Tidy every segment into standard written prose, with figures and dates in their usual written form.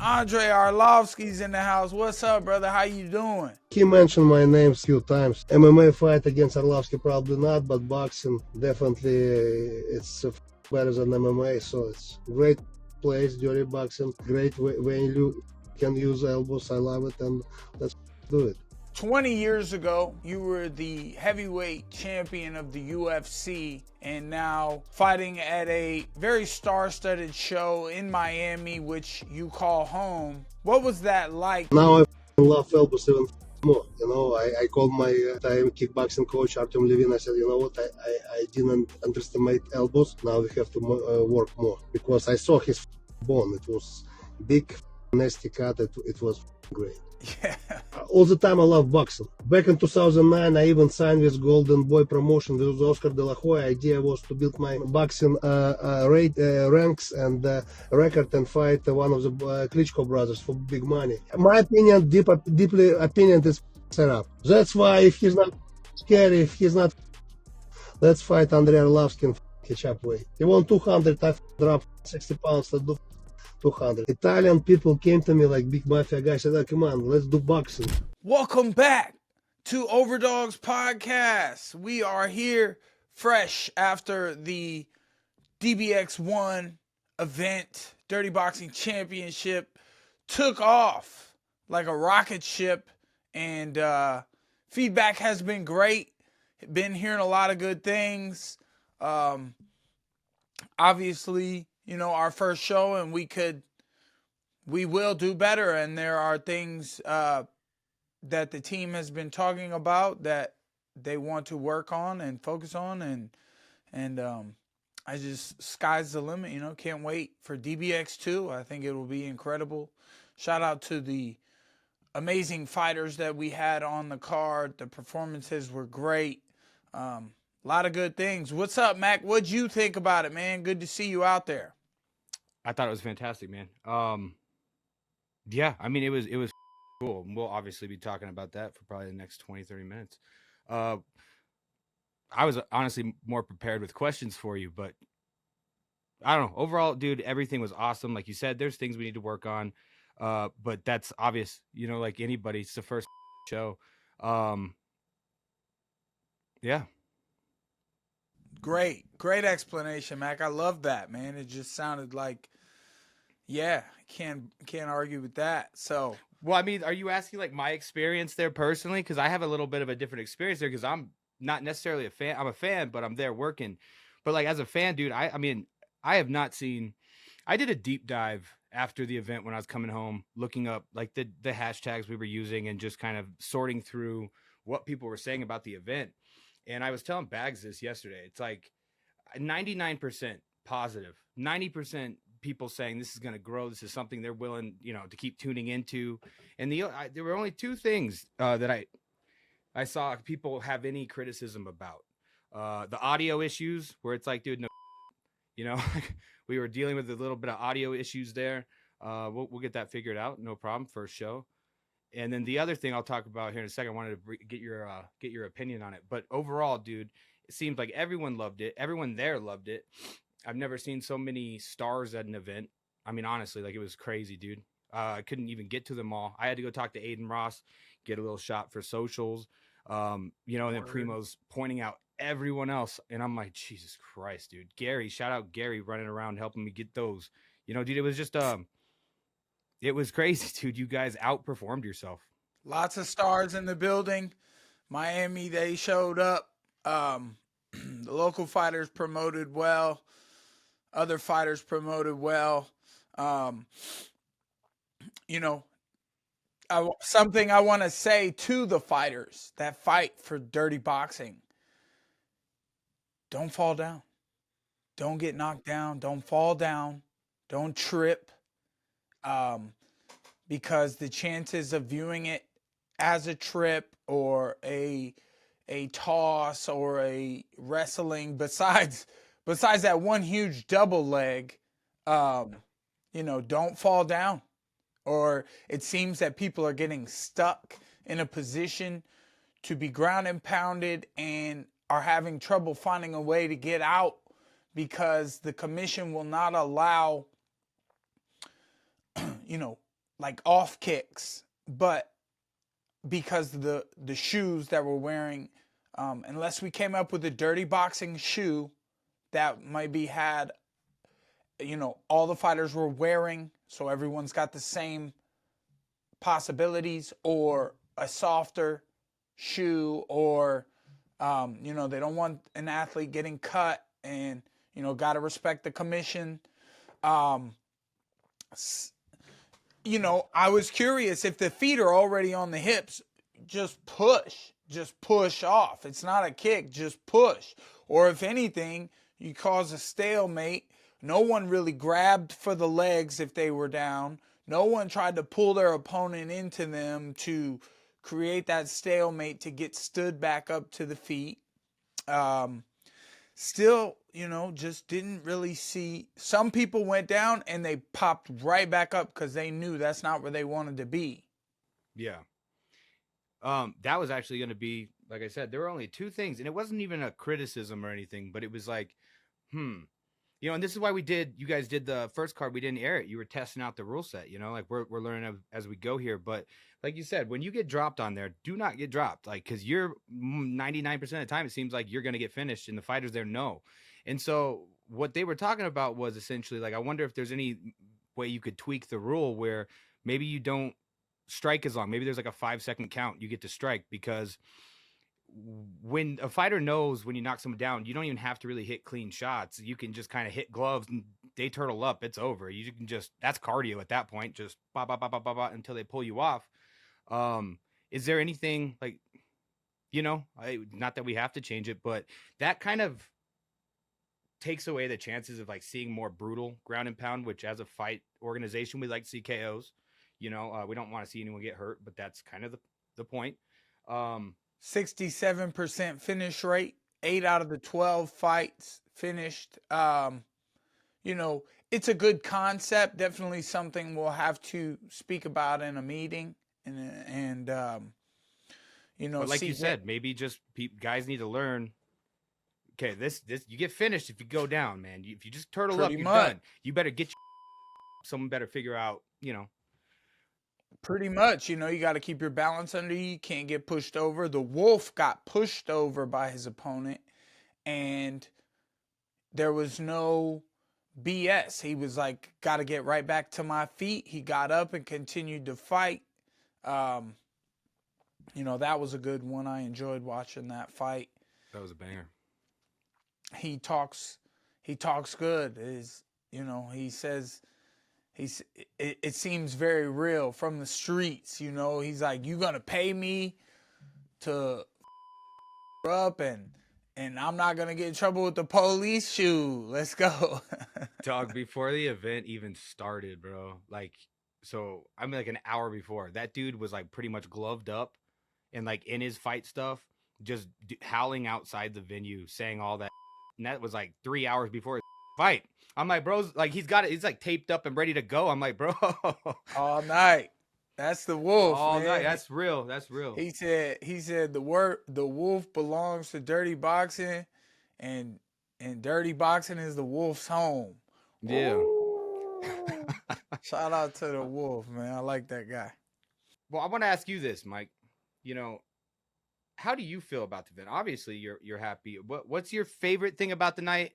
Andrei Arlovski's in the house. What's up, brother? How you doing? He mentioned my name a few times. MMA fight against Arlovski probably not, but boxing definitely it's better than MMA. So it's great place, dirty boxing, great when you can use elbows. I love it, and let's do it. 20 years ago, you were the heavyweight champion of the UFC, and now fighting at a very star-studded show in Miami, which you call home. What was that like? Now I love elbows even more. You know, I called my time kickboxing coach Artem Levin. I said, you know what, I didn't underestimate elbows. Now we have to work more, because I saw his bone. It was big, nasty cut. It was great. Yeah. All the time I love boxing. Back in 2009, I even signed with Golden Boy Promotion with Oscar De La Hoya. Idea was to build my boxing ranks and record and fight one of the Klitschko brothers for big money. My opinion, deeply opinion, is set up. That's why if he's not scary, if he's not, let's fight Andrei Arlovski and catch up weight. He won 200, I dropped 60 pounds. Let's do 200. Italian people came to me like big mafia guys, said, oh, come on, let's do boxing. Welcome back to OverDogs Podcast. We are here fresh after the DBX1 event. Dirty Boxing Championship took off like a rocket ship, and feedback has been great. Been hearing a lot of good things. Obviously, you know, our first show, and we will do better, and there are things that the team has been talking about that they want to work on and focus on, and I just, sky's the limit, you know. Can't wait for DBX2. I think it will be incredible. Shout out to the amazing fighters that we had on the card. The performances were great. A lot of good things. What's up, Mac? What'd you think about it, man? Good to see you out there. I thought it was fantastic, man. Yeah, I mean, it was cool. We'll obviously be talking about that for probably the next 20-30 minutes. I was honestly more prepared with questions for you, but I don't know. Overall, dude, everything was awesome. Like you said, there's things we need to work on, but that's obvious. You know, like anybody, it's the first show. Yeah. Great explanation, Mac. I love that, man. It just sounded like, yeah, can't argue with that. So, well, I mean, are you asking like my experience there personally? Because I have a little bit of a different experience there, because I'm not necessarily a fan. I'm a fan, but I'm there working. But like as a fan, dude, I mean, I have not seen. I did a deep dive after the event when I was coming home, looking up like the hashtags we were using and just kind of sorting through what people were saying about the event. And I was telling Bags this yesterday. It's like 99% positive, 90% people saying this is going to grow. This is something they're willing, you know, to keep tuning into. And there were only two things that I saw people have any criticism about. The audio issues, where it's like, dude, no, you know, we were dealing with a little bit of audio issues there. We'll get that figured out. No problem. First show. And then the other thing I'll talk about here in a second, I wanted to get your opinion on it. But overall, dude, it seemed like everyone loved it. Everyone there loved it. I've never seen so many stars at an event. I mean, honestly, like it was crazy, dude. I couldn't even get to them all. I had to go talk to Aiden Ross, get a little shot for socials, you know, and then Primo's pointing out everyone else. And I'm like, Jesus Christ, dude. Gary, shout out Gary running around helping me get those. You know, dude, it was just it was crazy, dude. You guys outperformed yourself. Lots of stars in the building. Miami, they showed up. The local fighters promoted well. Other fighters promoted well. You know, something I want to say to the fighters that fight for dirty boxing. Don't fall down. Don't get knocked down. Don't fall down. Don't trip. Because the chances of viewing it as a trip or a toss or a wrestling, besides that one huge double leg, you know, don't fall down. Or it seems that people are getting stuck in a position to be ground and pounded and are having trouble finding a way to get out because the commission will not allow, you know, like off kicks, but because of the shoes that we're wearing, unless we came up with a dirty boxing shoe that maybe had, all the fighters were wearing, so everyone's got the same possibilities, or a softer shoe, or they don't want an athlete getting cut, and got to respect the commission. I was curious if the feet are already on the hips, just push off. It's not a kick, just push. Or if anything, you cause a stalemate. No one really grabbed for the legs if they were down. No one tried to pull their opponent into them to create that stalemate to get stood back up to the feet. Still, just didn't really see. Some people went down and they popped right back up because they knew that's not where they wanted to be. Yeah. That was actually going to be, like I said, there were only two things, and it wasn't even a criticism or anything, but it was like, and this is why you guys did the first card. We didn't air it. You were testing out the rule set, like we're learning as we go here. But like you said, when you get dropped on there, do not get dropped. Like, cause you're 99% of the time, it seems like you're going to get finished, and the fighters there know. And so what they were talking about was essentially like, I wonder if there's any way you could tweak the rule where maybe you don't strike as long. Maybe there's like a 5-second count you get to strike, because when a fighter knows when you knock someone down, you don't even have to really hit clean shots. You can just kind of hit gloves and they turtle up. It's over. You can just, that's cardio at that point. Just ba ba ba ba ba ba until they pull you off. Is there anything like, not that we have to change it, but that kind of takes away the chances of like seeing more brutal ground and pound, which as a fight organization, we like to see KOs. We don't want to see anyone get hurt, but that's kind of the point. 67% finish rate, 8 out of the 12 fights finished. It's a good concept. Definitely something we'll have to speak about in a meeting, and but like you said, maybe just guys need to learn. Okay, this you get finished if you go down, man. If you just turtle up, you're done. You better get someone better figure out, Pretty much, you got to keep your balance under you. You can't get pushed over. The Wolf got pushed over by his opponent, and there was no BS. He was like, got to get right back to my feet. He got up and continued to fight. That was a good one. I enjoyed watching that fight. That was a banger. He talks good. He says, it seems very real from the streets. He's like, you gonna pay me to up, and I'm not gonna get in trouble with the police. Shoe, let's go. Dog, before the event even started, bro, like, so I mean, like an hour before, that dude was like pretty much gloved up and like in his fight stuff, just howling outside the venue, saying all that, and that was like 3 hours before his fight. I'm like, bro's like, he's got it. He's like taped up and ready to go. I'm like, bro, all night. That's the Wolf. All man. night. That's real. That's real. He said the Wolf belongs to dirty boxing, and dirty boxing is the Wolf's home. Yeah. Shout out to the Wolf, man. I like that guy. Well, I want to ask you this, Mike. How do you feel about the event? Obviously, you're happy. What's your favorite thing about the night?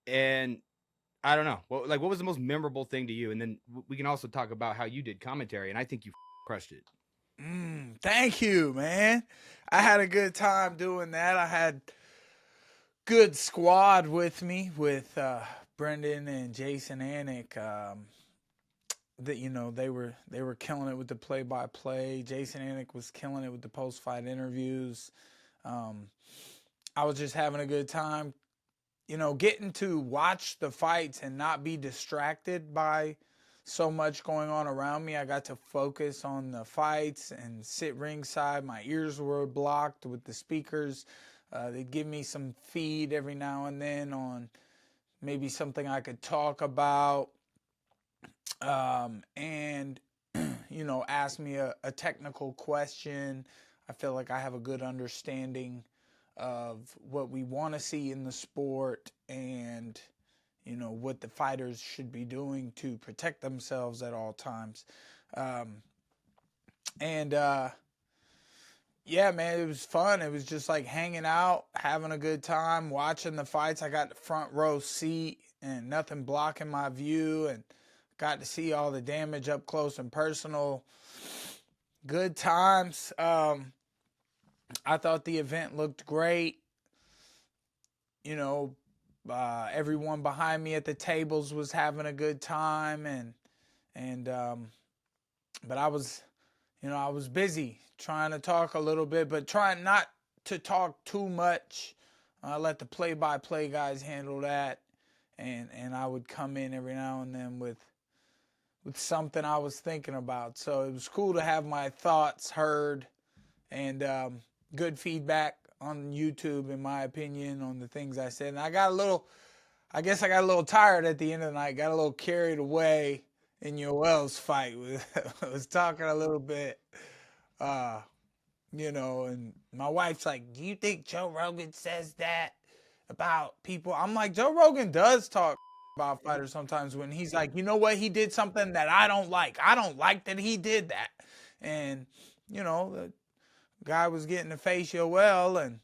And I don't know. What was the most memorable thing to you? And then we can also talk about how you did commentary, and I think you crushed it. Thank you, man. I had a good time doing that. I had good squad with me, with Brendan and Jason Anik. They were killing it with the play-by-play. Jason Anik was killing it with the post-fight interviews. I was just having a good time. Getting to watch the fights and not be distracted by so much going on around me. I got to focus on the fights and sit ringside. My ears were blocked with the speakers. They'd give me some feed every now and then on maybe something I could talk about. And ask me a technical question. I feel like I have a good understanding of what we want to see in the sport, and what the fighters should be doing to protect themselves at all times. And yeah, man, it was fun. It was just like hanging out, having a good time, watching the fights. I got the front row seat and nothing blocking my view, and got to see all the damage up close and personal. Good times. I thought the event looked great. You know, everyone behind me at the tables was having a good time, but I was, I was busy trying to talk a little bit, but trying not to talk too much. Let the play-by-play guys handle that, and I would come in every now and then with something I was thinking about. So it was cool to have my thoughts heard, and good feedback on YouTube, in my opinion, on the things I said. And I got a little tired at the end of the night, got a little carried away in Yoel's fight. I was talking a little bit, and my wife's like, do you think Joe Rogan says that about people? I'm like, Joe Rogan does talk about fighters sometimes when he's like, you know what, he did something that I don't like. I don't like that he did that. And, the guy was getting to face Yoel, and,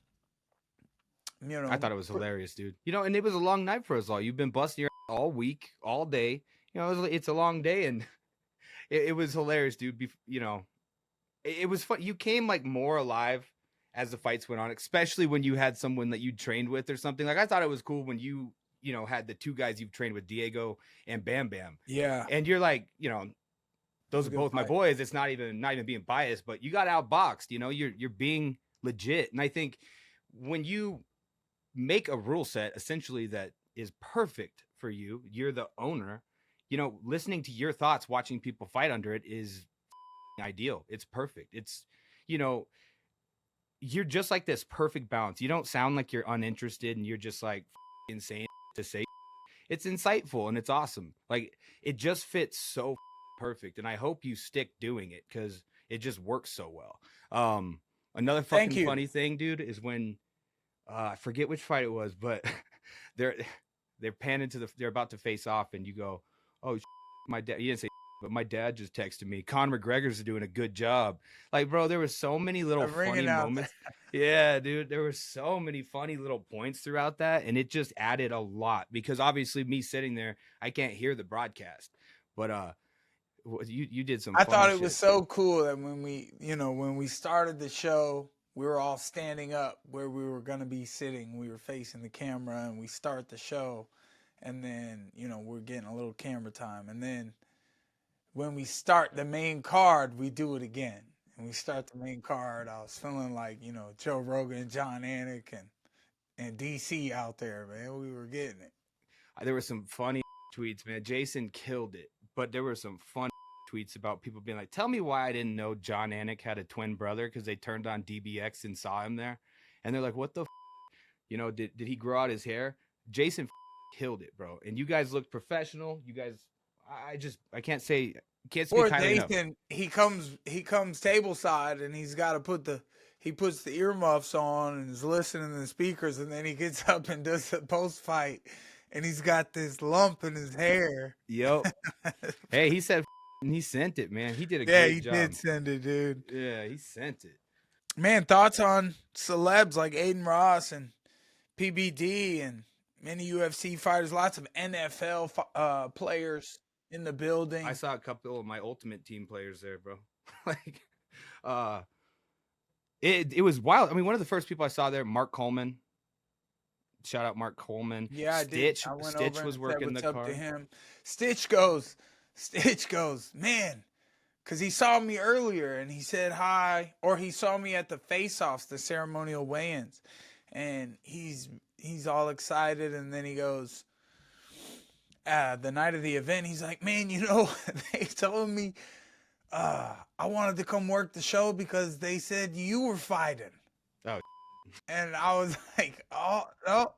I thought it was hilarious, dude. And it was a long night for us all. You've been busting your ass all week, all day. It's a long day, and it was hilarious, dude. It was fun. You came like more alive as the fights went on, especially when you had someone that you trained with or something. Like, I thought it was cool when you had the two guys you've trained with, Diego and Bam Bam. Yeah. And you're like, those are both my boys. It's not even being biased, but you got outboxed. You're being legit. And I think when you make a rule set essentially that is perfect for you, you're the owner. Listening to your thoughts, watching people fight under it is ideal. It's perfect. It's, you're just like this perfect balance. You don't sound like you're uninterested and you're just like insane to say. It's insightful and it's awesome. Like, it just fits so perfect. And I hope you stick doing it because it just works so well. Another fucking funny thing, dude, is when I forget which fight it was, but they're panning they're about to face off, and you go, oh, my dad, you didn't say, but my dad just texted me, Conor McGregor's doing a good job. Like, bro, there were so many little funny moments. Yeah, dude, there were so many funny little points throughout that, and it just added a lot because obviously me sitting there, I can't hear the broadcast, but you did some. I thought it was so cool that when we started the show, we were all standing up where we were going to be sitting. We were facing the camera, and we start the show, and then, we're getting a little camera time. And then when we start the main card, we do it again. And we start the main card. I was feeling like, Joe Rogan, John Anik, and DC out there, man. We were getting it. There were some funny tweets, man. Jason killed it. But there were some funny tweets about people being like, tell me why I didn't know John Anik had a twin brother, because they turned on DBX and saw him there. And they're like, what the did he grow out his hair? Jason killed it, bro. And you guys looked professional. You guys, I can't say, can't speak highly enough. He comes table side, and he's got to he puts the earmuffs on and is listening to the speakers, and then he gets up and does the post fight, and he's got this lump in his hair. Yep. Hey, he said, and he sent it, man. He did a great job. Yeah, he did send it, dude. Yeah, he sent it. Man, thoughts on celebs like Aiden Ross and PBD and many UFC fighters, lots of NFL players in the building. I saw a couple of my Ultimate Team players there, bro. It was wild. I mean, one of the first people I saw there, Mark Coleman. Shout out Mark Coleman. Yeah, I did. Stitch was working the car. To him. Stitch goes, man, because he saw me earlier and he said hi, or he saw me at the face-offs, the ceremonial weigh-ins, and he's all excited, and then he goes, the night of the event, he's like, man, they told me I wanted to come work the show because they said you were fighting. Oh. And I was like, oh, no,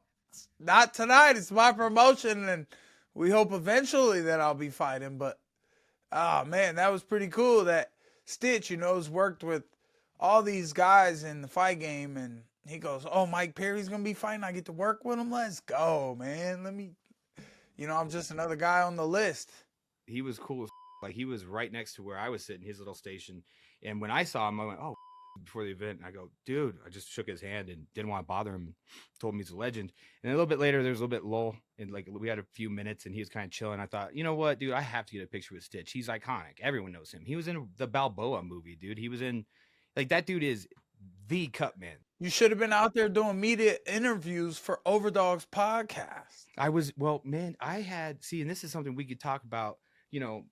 not tonight. It's my promotion, and we hope eventually that I'll be fighting. But, oh, man, that was pretty cool that Stitch, has worked with all these guys in the fight game. And he goes, oh, Mike Perry's going to be fighting. I get to work with him. Let's go, man. I'm just another guy on the list. He was cool as like he was right next to where I was sitting, his little station. And when I saw him, I went, oh, before the event, and I go, dude, I just shook his hand and didn't want to bother him. Told him he's a legend. And a little bit later, there was a little bit lull, and like we had a few minutes, and he was kind of chilling. I thought, you know what, dude, I have to get a picture with Stitch. He's iconic. Everyone knows him. He was in the Balboa movie, dude. He was in, like, that dude is the cut man. You should have been out there doing media interviews for OverDogs podcast. I was, well, man, I had, see, and this is something we could talk about, you know,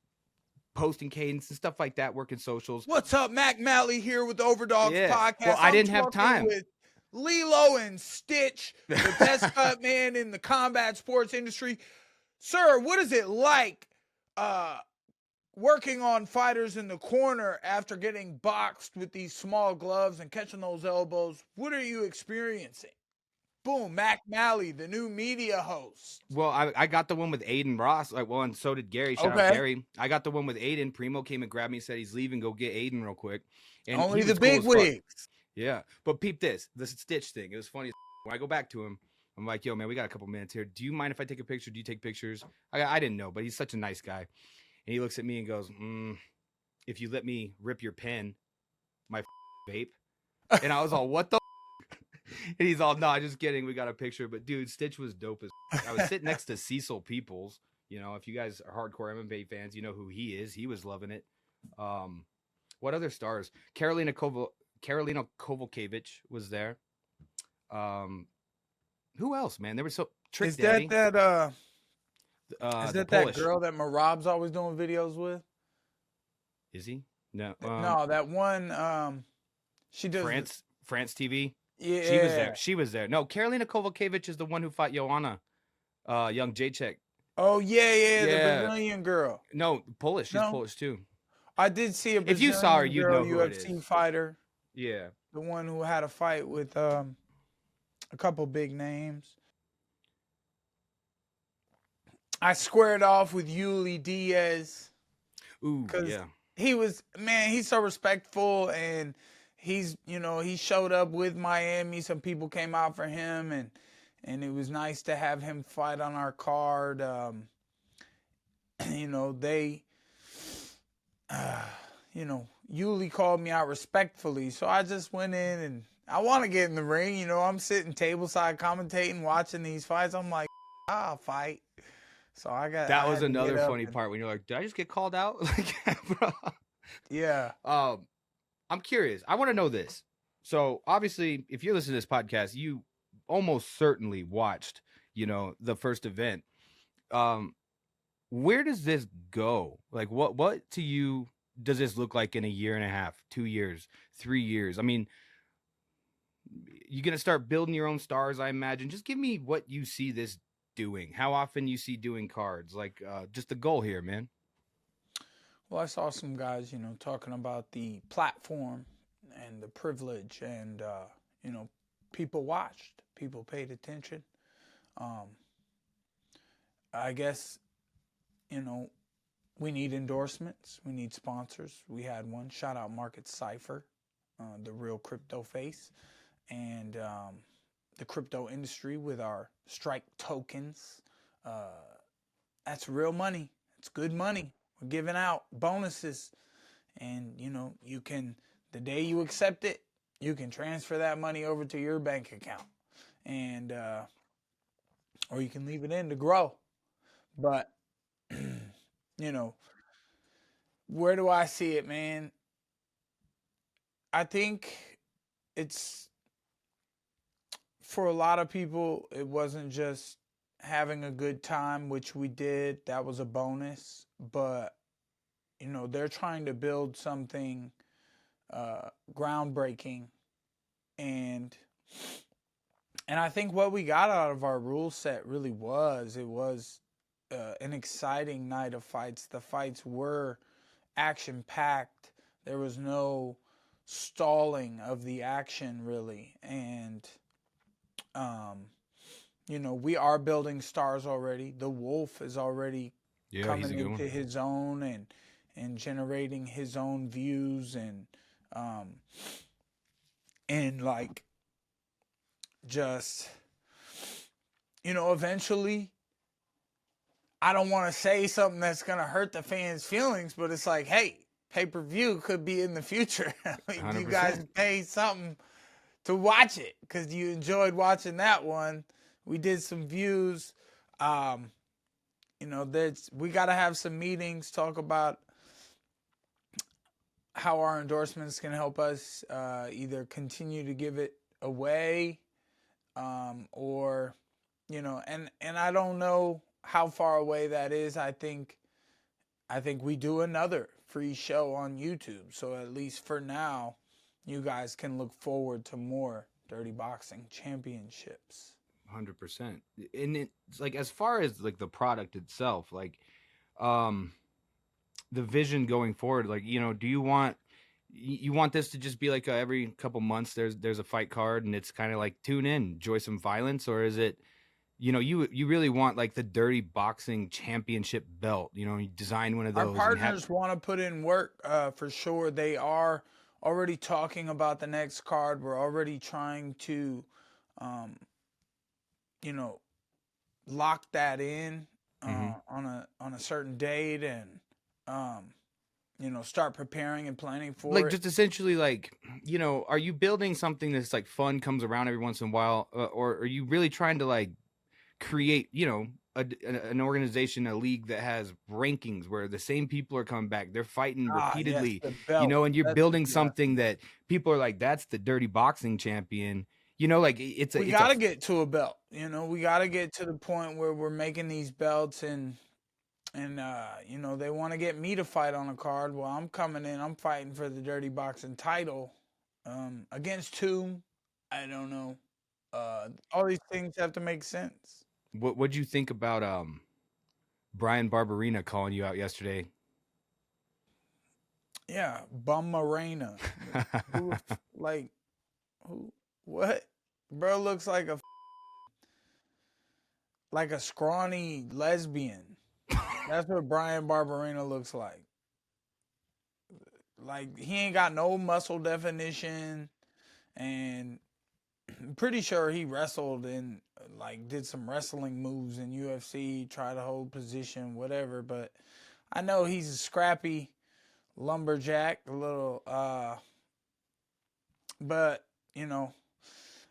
posting cadence and stuff like that, working socials. What's up, Mac Malley here with the OverDogs podcast. Well, I I'm didn't have talking time. with Lilo and Stitch, the best cut man in the combat sports industry. Sir, what is it like working on fighters in the corner after getting boxed with these small gloves and catching those elbows? What are you experiencing? Boom, Mac Malley, the new media host. Well, I got the one with Aiden Ross. Like, well, and so did Gary. Shout out Gary. I got the one with Aiden. Primo came and grabbed me and said he's leaving. Go get Aiden real quick. And only the big wigs. Yeah. But peep this Stitch thing. It was funny. When I go back to him, I'm like, yo, man, we got a couple minutes here. Do you mind if I take a picture? Do you take pictures? I didn't know, but he's such a nice guy. And he looks at me and goes, if you let me rip your pen, my vape. And I was all, what the? And he's all, no, just kidding. We got a picture. But, dude, Stitch was dope as I was sitting next to Cecil Peoples. You know, if you guys are hardcore MMA fans, you know who he is. He was loving it. What other stars? Karolina Kovalkiewicz was there. Who else, man? There was Trick Daddy. Is that Polish. that girl that Marab's always doing videos with? Is he? No. No, that one she does France TV. Yeah. She was there. She was there. No, Karolina Kovalkiewicz is the one who fought Joanna, young Jacek. Oh, yeah, the Brazilian girl. No, Polish. She's Polish too. I did see a Brazilian if you saw her, you'd know who UFC it is. fighter. Yeah. The one who had a fight with a couple big names. I squared off with Yoel Diaz. Ooh, yeah. He's so respectful, and he showed up with Miami. Some people came out for him, and it was nice to have him fight on our card. Yoel called me out respectfully, so I just went in, and I want to get in the ring. You know, I'm sitting tableside commentating, watching these fights. I'm like, I'll fight. So that was another funny part when you're like, did I just get called out? Like, bro. Yeah. I'm curious. I want to know this. So obviously, if you listen to this podcast, you almost certainly watched, the first event. Where does this go? Like, what to you does this look like in a year and a half, 2 years, 3 years? I mean, you're going to start building your own stars, I imagine. Just give me what you see this doing, how often you see doing cards, like just the goal here, man. Well, I saw some guys, talking about the platform and the privilege, and people watched, people paid attention. I guess, we need endorsements, we need sponsors. We had one. Shout out Market Cypher, the real crypto face, and the crypto industry with our strike tokens. That's real money. It's good money. We're giving out bonuses, and you can, the day you accept it, you can transfer that money over to your bank account, and or you can leave it in to grow. But where do I see it, man? I think it's, for a lot of people, it wasn't just having a good time, which we did. That was a bonus. But, they're trying to build something groundbreaking. And I think what we got out of our rule set really was, an exciting night of fights. The fights were action-packed. There was no stalling of the action, really. And we are building stars already. The Wolf is already coming into his own and generating his own views, and like, just, eventually I don't want to say something that's going to hurt the fans' feelings, but it's like, hey, pay-per-view could be in the future. I mean, you guys 100%. paid something to watch it because you enjoyed watching that one. We did some views. You know, we got to have some meetings, talk about how our endorsements can help us either continue to give it away or, you know, and I don't know how far away that is. I think we do another free show on YouTube. So at least for now, you guys can look forward to more Dirty Boxing Championships. 100%. And it's like, as far as like the product itself, like the vision going forward, like, you know, do you want this to just be like every couple months there's a fight card and it's kind of like tune in, enjoy some violence? Or is it, you know, you really want like the Dirty Boxing Championship belt, you know, you design one of those? Our partners want to put in work for sure. They are already talking about the next card. We're already trying to you know, lock that in on a certain date and you know, start preparing and planning for like it. just essentially, like, you know, are you building something that's like fun, comes around every once in a while, or are you really trying to like create, you know, an organization, a league that has rankings where the same people are coming back, they're fighting repeatedly, yes, you know, and you're That's building exactly. something that people are like, that's the Dirty Boxing champion, you know, like We got to get to a belt. You know, we got to get to the point where we're making these belts and you know, they want to get me to fight on a card. Well, I'm coming in, I'm fighting for the Dirty Boxing title against whom? I don't know. All these things have to make sense. What'd you think about Brian Barberina calling you out yesterday? Yeah, Bum Arena. Who, like, who, what? Bro looks like a scrawny lesbian. That's what Brian Barberina looks like. Like, he ain't got no muscle definition, and I'm pretty sure he wrestled and like did some wrestling moves in UFC, try to hold position, whatever. But I know he's a scrappy lumberjack, a little. But you know,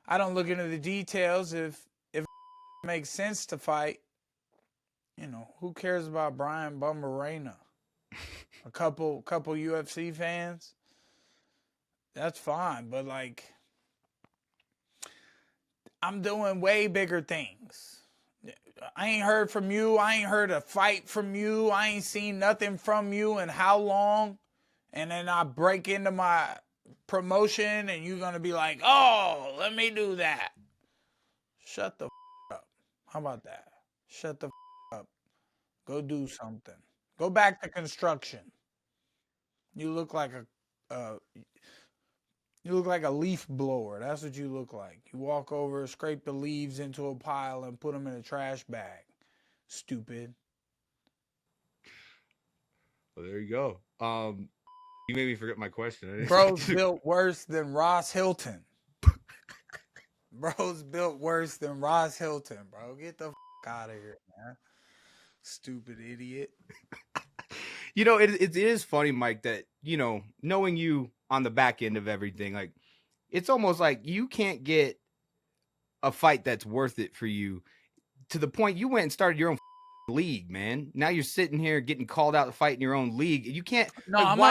I don't look into the details. If it makes sense to fight, you know, who cares about Brian Bumbarena? A couple UFC fans, that's fine. But like, I'm doing way bigger things. I ain't heard from you. I ain't heard a fight from you. I ain't seen nothing from you in how long? And then I break into my promotion and you're going to be like, oh, let me do that. Shut the up. How about that? Shut the up. Go do something. Go back to construction. You look like a leaf blower. That's what you look like. You walk over, scrape the leaves into a pile, and put them in a trash bag. Stupid. Well, there you go. You made me forget my question. Bro's built worse than Ross Hilton. Bro's built worse than Ross Hilton, bro. Get the out of here, man. Stupid idiot. You know, it is funny, Mike, that, you know, knowing you on the back end of everything, like, it's almost like you can't get a fight that's worth it for you, to the point you went and started your own league, man. Now you're sitting here getting called out to fight in your own league. You can't. No, like, I'm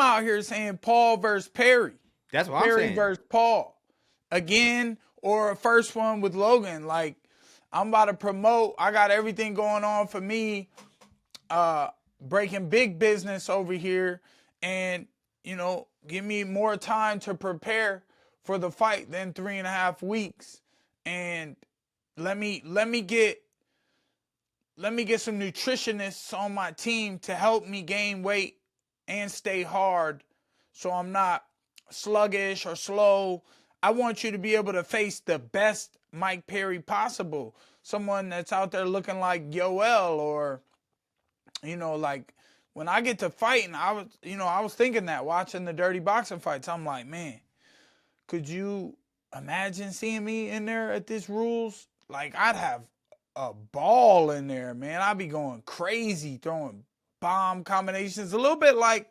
out here saying Paul versus Perry. That's what Perry I'm saying. versus Paul again, or a first one with Logan. Like, I'm about to promote. I got everything going on for me. Breaking big business over here, and you know, give me more time to prepare for the fight than 3.5 weeks. And let me get some nutritionists on my team to help me gain weight and stay hard, so I'm not sluggish or slow. I want you to be able to face the best Mike Perry possible. Someone that's out there looking like Yoel, or, you know, like when I get to fighting, I was thinking that watching the Dirty Boxing fights, I'm like, man, could you imagine seeing me in there at this rules? Like, I'd have a ball in there, man. I be going crazy, throwing bomb combinations. A little bit like,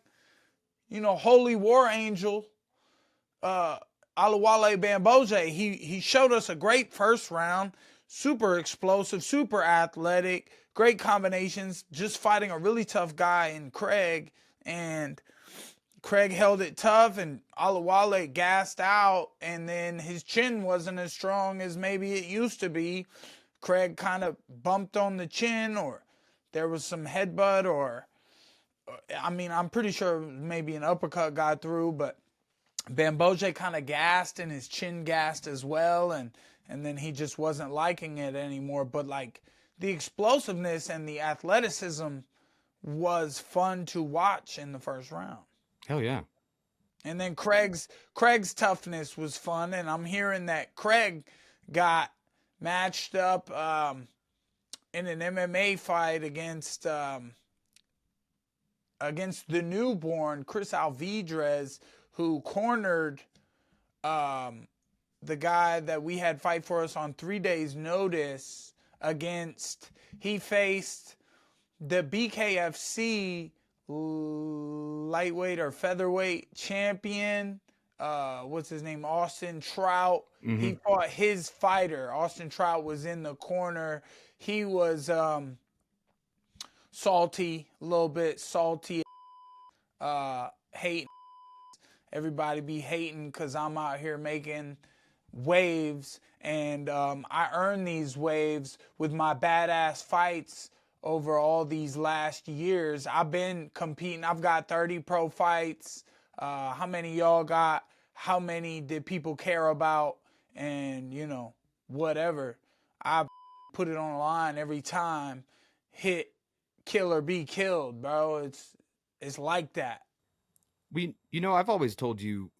Holy War Angel, Oluwale Bamgbose. He showed us a great first round, super explosive, super athletic, great combinations, just fighting a really tough guy in Craig. And Craig held it tough, and Oluwale gassed out, and then his chin wasn't as strong as maybe it used to be. Craig kind of bumped on the chin, or there was some headbutt, or I'm pretty sure maybe an uppercut got through, but Bamgbose kind of gassed, and his chin gassed as well, and then he just wasn't liking it anymore. But like the explosiveness and the athleticism was fun to watch in the first round. Hell yeah. And then Craig's toughness was fun, and I'm hearing that Craig got matched up in an MMA fight against the newborn Chris Alvidrez, who cornered the guy that we had fight for us on 3 days' notice he faced the BKFC lightweight or featherweight champion, what's his name, Austin Trout. Mm-hmm. He fought his fighter. Austin Trout was in the corner. He was salty, a little bit salty, hating. Everybody be hating because I'm out here making waves, and I earned these waves with my badass fights over all these last years. I've been competing. I've got 30 pro fights. How many y'all got? How many did people care about? And, whatever. I put it on the line every time. Hit, kill, or be killed, bro. It's like that. I've always told you,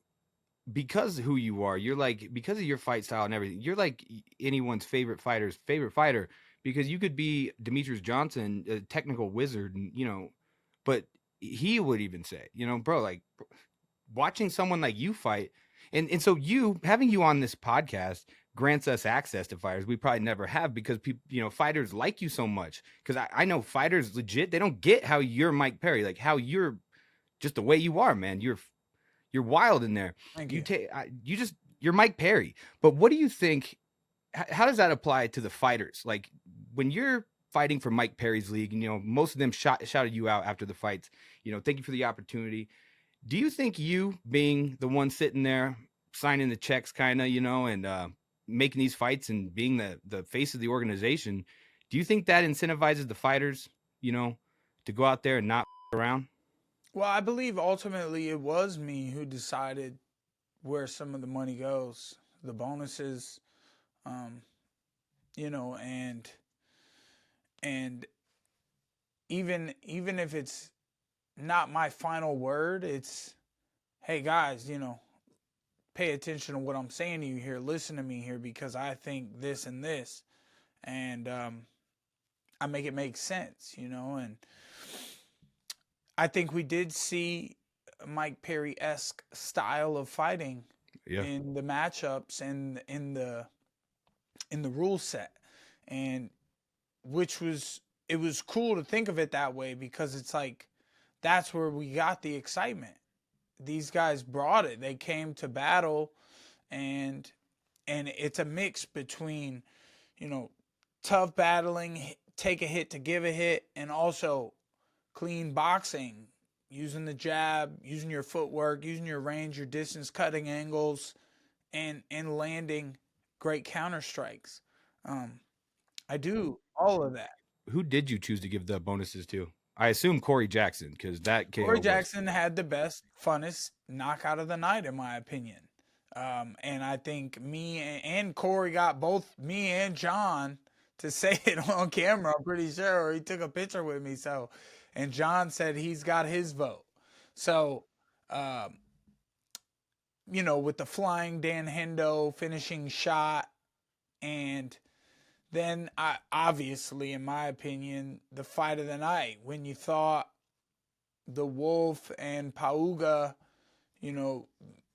because of who you are, because of your fight style and everything, you're like anyone's favorite fighter's favorite fighter. Because you could be Demetrius Johnson, a technical wizard, and, but he would even say, bro, like watching someone like you fight. And so having you on this podcast grants us access to fighters we probably never have, because people, fighters like you so much. Because I know fighters legit, they don't get how you're Mike Perry, like how you're just the way you are, man. You're wild in there. Thank you. You're Mike Perry. But what do you think? How does that apply to the fighters? Like when you're fighting for Mike Perry's league, most of them shouted you out after the fights, thank you for the opportunity. Do you think you being the one sitting there signing the checks kind of, and making these fights and being the face of the organization, do you think that incentivizes the fighters, to go out there and not around? Well, I believe ultimately it was me who decided where some of the money goes, the bonuses, and even if it's not my final word, it's, hey guys, pay attention to what I'm saying to you here, listen to me here, because I think this and this, and I make it make sense, and I think we did see Mike Perry-esque style of fighting in the matchups and in the rule set, and it was cool to think of it that way, because it's like that's where we got the excitement. These guys brought it. They came to battle, and it's a mix between, tough battling, take a hit to give a hit, and also clean boxing, using the jab, using your footwork, using your range, your distance, cutting angles, and landing great counter strikes. I do all of that. Who did you choose to give the bonuses to? I assume Corey Jackson, because that KO Corey Jackson had the best, funnest knockout of the night, in my opinion. And I think me and Corey got both me and John to say it on camera, I'm pretty sure, or he took a picture with me. So, and John said he's got his vote. So, with the flying Dan Hendo finishing shot, and then obviously, in my opinion, the fight of the night, when you thought the Wolf and Pauga,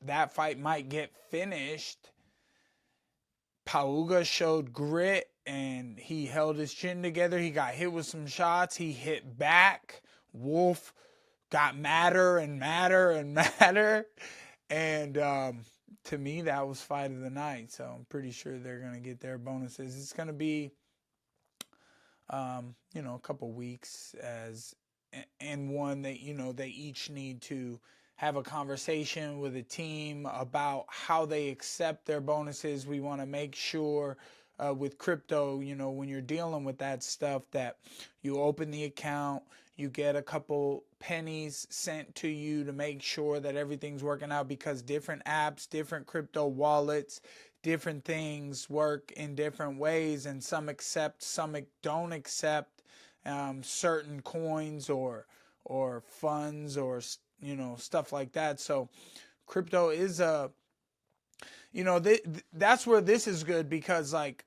that fight might get finished, Pauga showed grit and he held his chin together. He got hit with some shots. He hit back. Wolf got madder and madder and madder. And to me, that was fight of the night. So I'm pretty sure they're going to get their bonuses. It's going to be, a couple weeks and one that, they each need to have a conversation with a team about how they accept their bonuses. We want to make sure with crypto, when you're dealing with that stuff, that you open the account, you get a couple pennies sent to you to make sure that everything's working out, because different apps, different crypto wallets, different things work in different ways, and some accept, some don't accept certain coins or funds or stuff like that. So crypto is that's where this is good, because like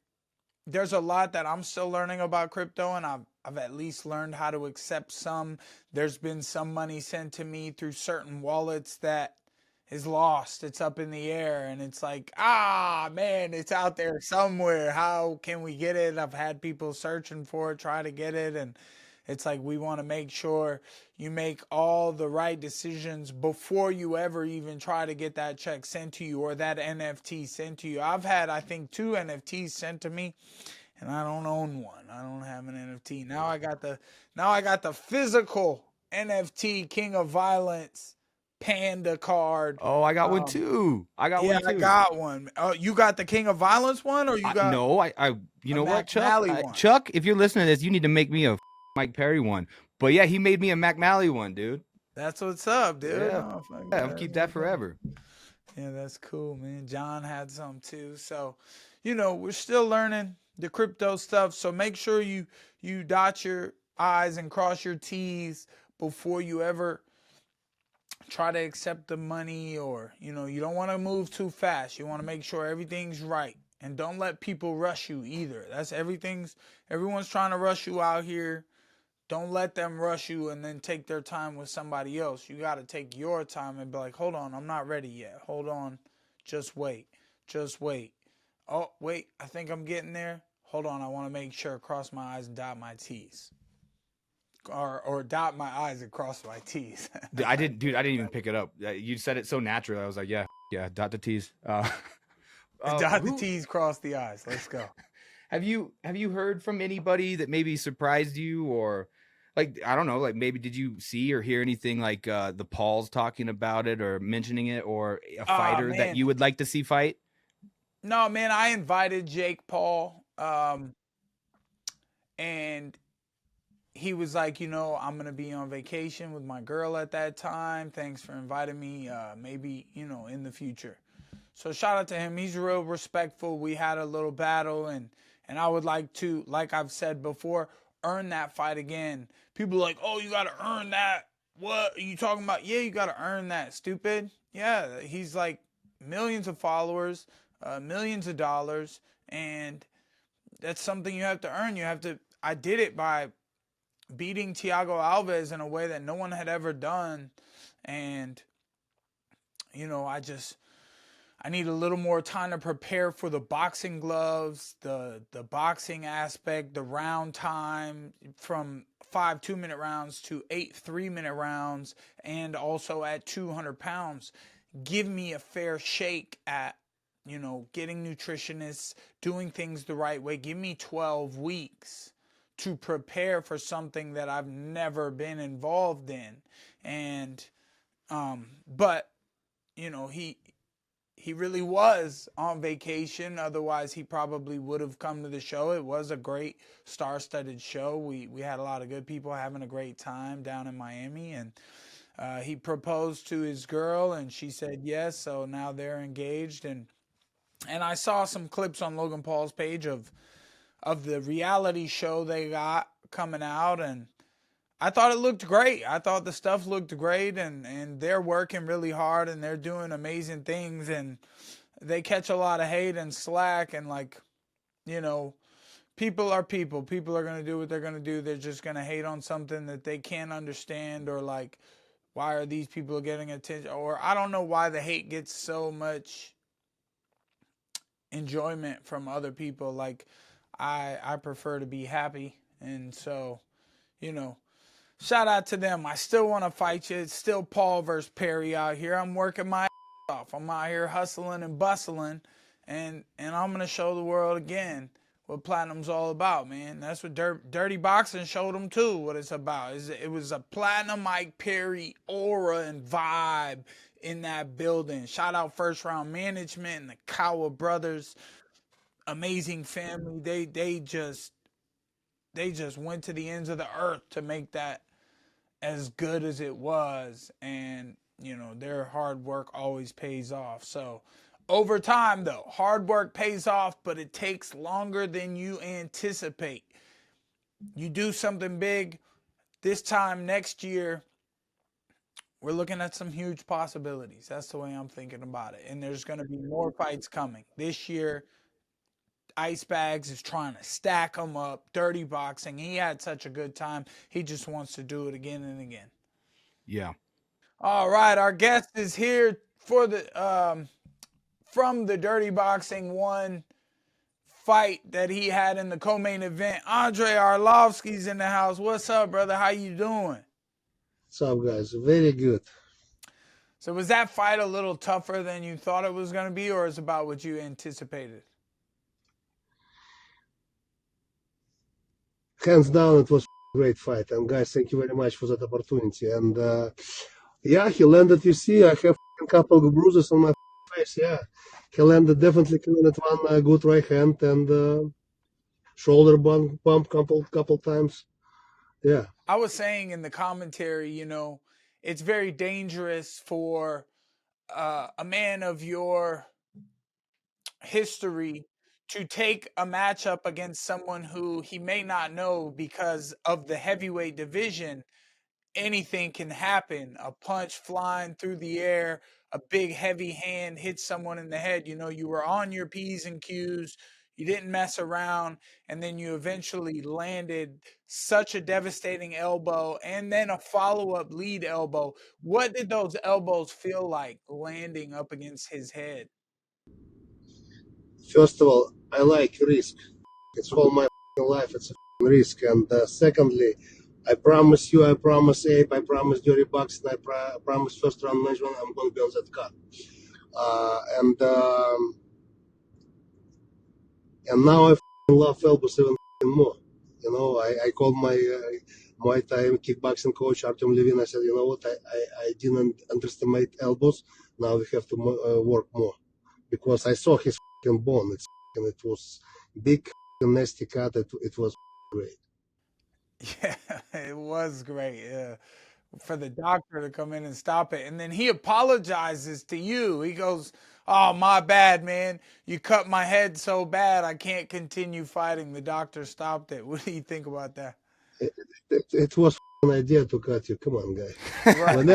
there's a lot that I'm still learning about crypto, and I've at least learned how to accept some. There's been some money sent to me through certain wallets that is lost. It's up in the air, and it's like, man, it's out there somewhere. How can we get it? I've had people searching for it, try to get it, and it's like, we want to make sure you make all the right decisions before you ever even try to get that check sent to you or that NFT sent to you. I've had, I think, 2 NFTs sent to me, and I don't own one. I don't have an NFT. Now I got the physical NFT King of Violence Panda card. Oh, I got one too. I got one too. I got one. Oh, you got the King of Violence one, or you got? No, you know what, Chuck? One. Chuck, if you're listening to this, you need to make me a Mike Perry one. But yeah, he made me a Mac Malley one, dude. That's what's up, dude. Yeah, I'll keep that forever. Yeah, that's cool, man. John had some too. So, we're still learning the crypto stuff. So make sure you dot your I's and cross your T's before you ever try to accept the money, or, you don't want to move too fast. You want to make sure everything's right. And don't let people rush you either. Everyone's trying to rush you out here. Don't let them rush you and then take their time with somebody else. You got to take your time and be like, hold on, I'm not ready yet. Hold on. Just wait. Just wait. Oh, wait, I think I'm getting there. Hold on, I want to make sure, cross my I's and dot my T's. Or dot my I's and cross my T's. I didn't even pick it up. You said it so naturally. I was like, yeah, dot the T's. Dot the T's, cross the I's. Let's go. Have you heard from anybody that maybe surprised you, or like, I don't know, like maybe did you see or hear anything like the Pauls talking about it or mentioning it, or a fighter that you would like to see fight? No, man, I invited Jake Paul, and he was like, I'm going to be on vacation with my girl at that time. Thanks for inviting me. Maybe, in the future. So shout out to him. He's real respectful. We had a little battle, and I would like to, like I've said before, earn that fight again. People are like, oh, you got to earn that. What are you talking about? Yeah, you got to earn that, stupid. Yeah, he's like millions of followers, millions of dollars, and that's something you have to earn. I did it by beating Thiago Alves in a way that no one had ever done, and, I need a little more time to prepare for the boxing gloves, the boxing aspect, the round time from 5 2-minute rounds to 8 3-minute rounds, and also at 200 pounds. Give me a fair shake at, getting nutritionists, doing things the right way. Give me 12 weeks to prepare for something that I've never been involved in. And, but, he really was on vacation. Otherwise, he probably would have come to the show. It was a great star-studded show. We had a lot of good people having a great time down in Miami. And he proposed to his girl, and she said yes. So now they're engaged. And I saw some clips on Logan Paul's page of the reality show they got coming out, and I thought it looked great. I thought the stuff looked great, and they're working really hard, and they're doing amazing things, and they catch a lot of hate and slack, and people are people. People are going to do what they're going to do. They're just going to hate on something that they can't understand, or like, why are these people getting attention? Or I don't know why the hate gets so much enjoyment from other people. Like, I prefer to be happy. And so, you know, shout out to them. I still want to fight you. It's still Paul versus Perry out here. I'm working my off. I'm out here hustling and bustling, and I'm gonna show the world again what platinum's all about, man. That's what Dirty Boxing showed them too. What it's about. It was a platinum Mike Perry aura and vibe in that building. Shout out First Round Management and the Kawa brothers, amazing family. They just went to the ends of the earth to make that as good as it was, and you know their hard work always pays off. So over time though, hard work pays off, but it takes longer than you anticipate. You do something big this time next year, we're looking at some huge possibilities. That's the way I'm thinking about it. And there's going to be more fights coming this year. Ice Bags is trying to stack them up. Dirty Boxing, he had such a good time. He just wants to do it again and again. Yeah. All right, our guest is here for the from the Dirty Boxing 1 fight that he had in the co-main event. Andrei Arlovski's in the house. What's up, brother? How you doing? What's up, guys? Very good. So was that fight a little tougher than you thought it was going to be, or is it about what you anticipated? Hands down, it was a great fight. And guys, thank you very much for that opportunity. And yeah, he landed, you see, I have a couple of bruises on my face. Yeah, he landed, definitely landed one good right hand and shoulder bump couple times. Yeah. I was saying in the commentary, you know, it's very dangerous for a man of your history to take a matchup against someone who he may not know because of the heavyweight division. Anything can happen. A punch flying through the air, a big heavy hand hits someone in the head. You know, you were on your P's and Q's. You didn't mess around, and then you eventually landed such a devastating elbow and then a follow-up lead elbow. What did those elbows feel like landing up against his head? First of all, I like risk. It's all my life. It's a risk. And secondly, I promise you, I promise Abe, I promise Dirty Boxing, I promise First Round Management, I'm going to be on that card. And now I love elbows even more. You know, I called my Muay Thai kickboxing coach Artem Levin. I said, you know what, I didn't underestimate elbows. Now we have to work more because I saw his bone. It was big, nasty cut. It was great. Yeah, it was great. Yeah. For the doctor to come in and stop it. And then he apologizes to you. He goes, "Oh, my bad, man. You cut my head so bad I can't continue fighting." The doctor stopped it. What do you think about that? It was an idea to cut you. Come on, guy. Right. When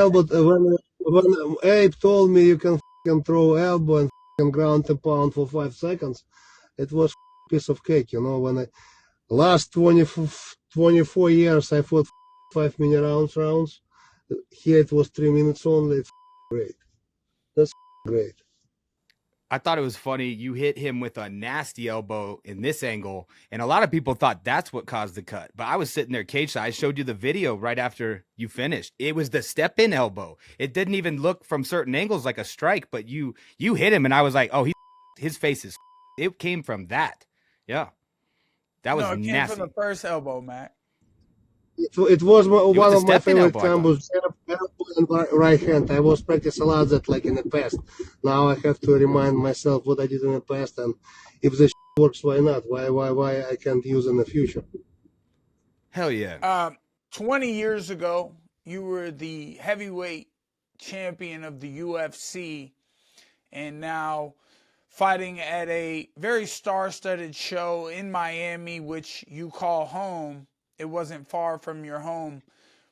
Abe told me you can throw elbow and ground and pound for 5 seconds, it was a piece of cake. You know, when I last 24 years I fought 5-minute rounds. Here it was 3 minutes only. It's great. That's great. I thought it was funny. You hit him with a nasty elbow in this angle, and a lot of people thought that's what caused the cut. But I was sitting there cage side. I showed you the video right after you finished. It was the step-in elbow. It didn't even look from certain angles like a strike, but you hit him, and I was like, oh, his face is. It came from that. Yeah, that was No, it came nasty. from the first elbow, Matt. It was one of my favorite elbow, combos, and right hand. I was practicing a lot that like in the past. Now I have to remind myself what I did in the past, and if this works, why not? Why I can't use in the future? Hell yeah. 20 years ago, you were the heavyweight champion of the UFC, and now fighting at a very star-studded show in Miami, which you call home. It wasn't far from your home.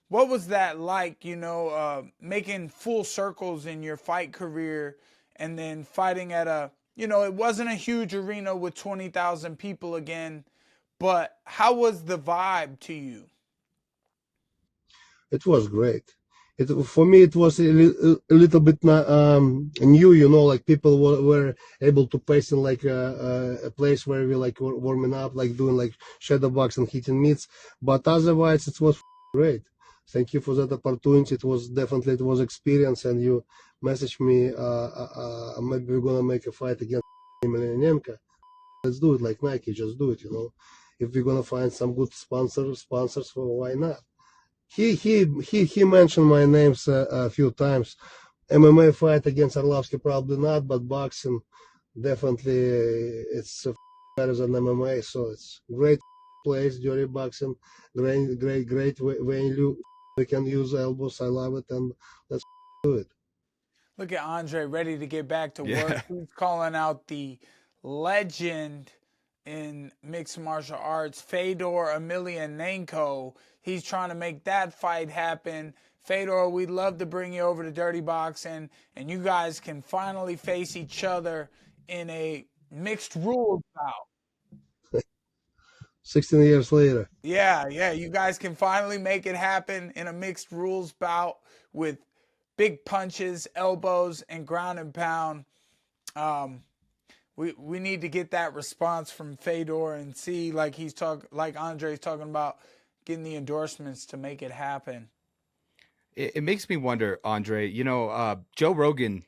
What was that like, you know, making full circles in your fight career and then fighting at a, you know, it wasn't a huge arena with 20,000 people again, but how was the vibe to you? It was great. For me, it was a little bit new, like people were able to pace in like a place where we like warming up, like doing like shadow box and hitting mitts. But otherwise, it was great. Thank you for that opportunity. It was experience, and you messaged me. Maybe we're gonna make a fight against Emelianenko. Let's do it like Nike. Just do it. If we're gonna find some good sponsors, why not? He mentioned my names a few times. MMA fight against Arlovski, probably not, but boxing definitely it's better than MMA. So it's great place, dirty boxing, great venue. We can use elbows. I love it, and let's do it. Look at Andrei ready to get back to work. Yeah. He's calling out the legend in mixed martial arts, Fedor Emelianenko. He's trying to make that fight happen. Fedor, we'd love to bring you over to Dirty Boxing, and you guys can finally face each other in a mixed rules bout. 16 years later. Yeah, you guys can finally make it happen in a mixed rules bout with big punches, elbows, and ground and pound. We need to get that response from Fedor and see like Andrei's talking about getting the endorsements to make it happen. It makes me wonder, Andrei. Joe Rogan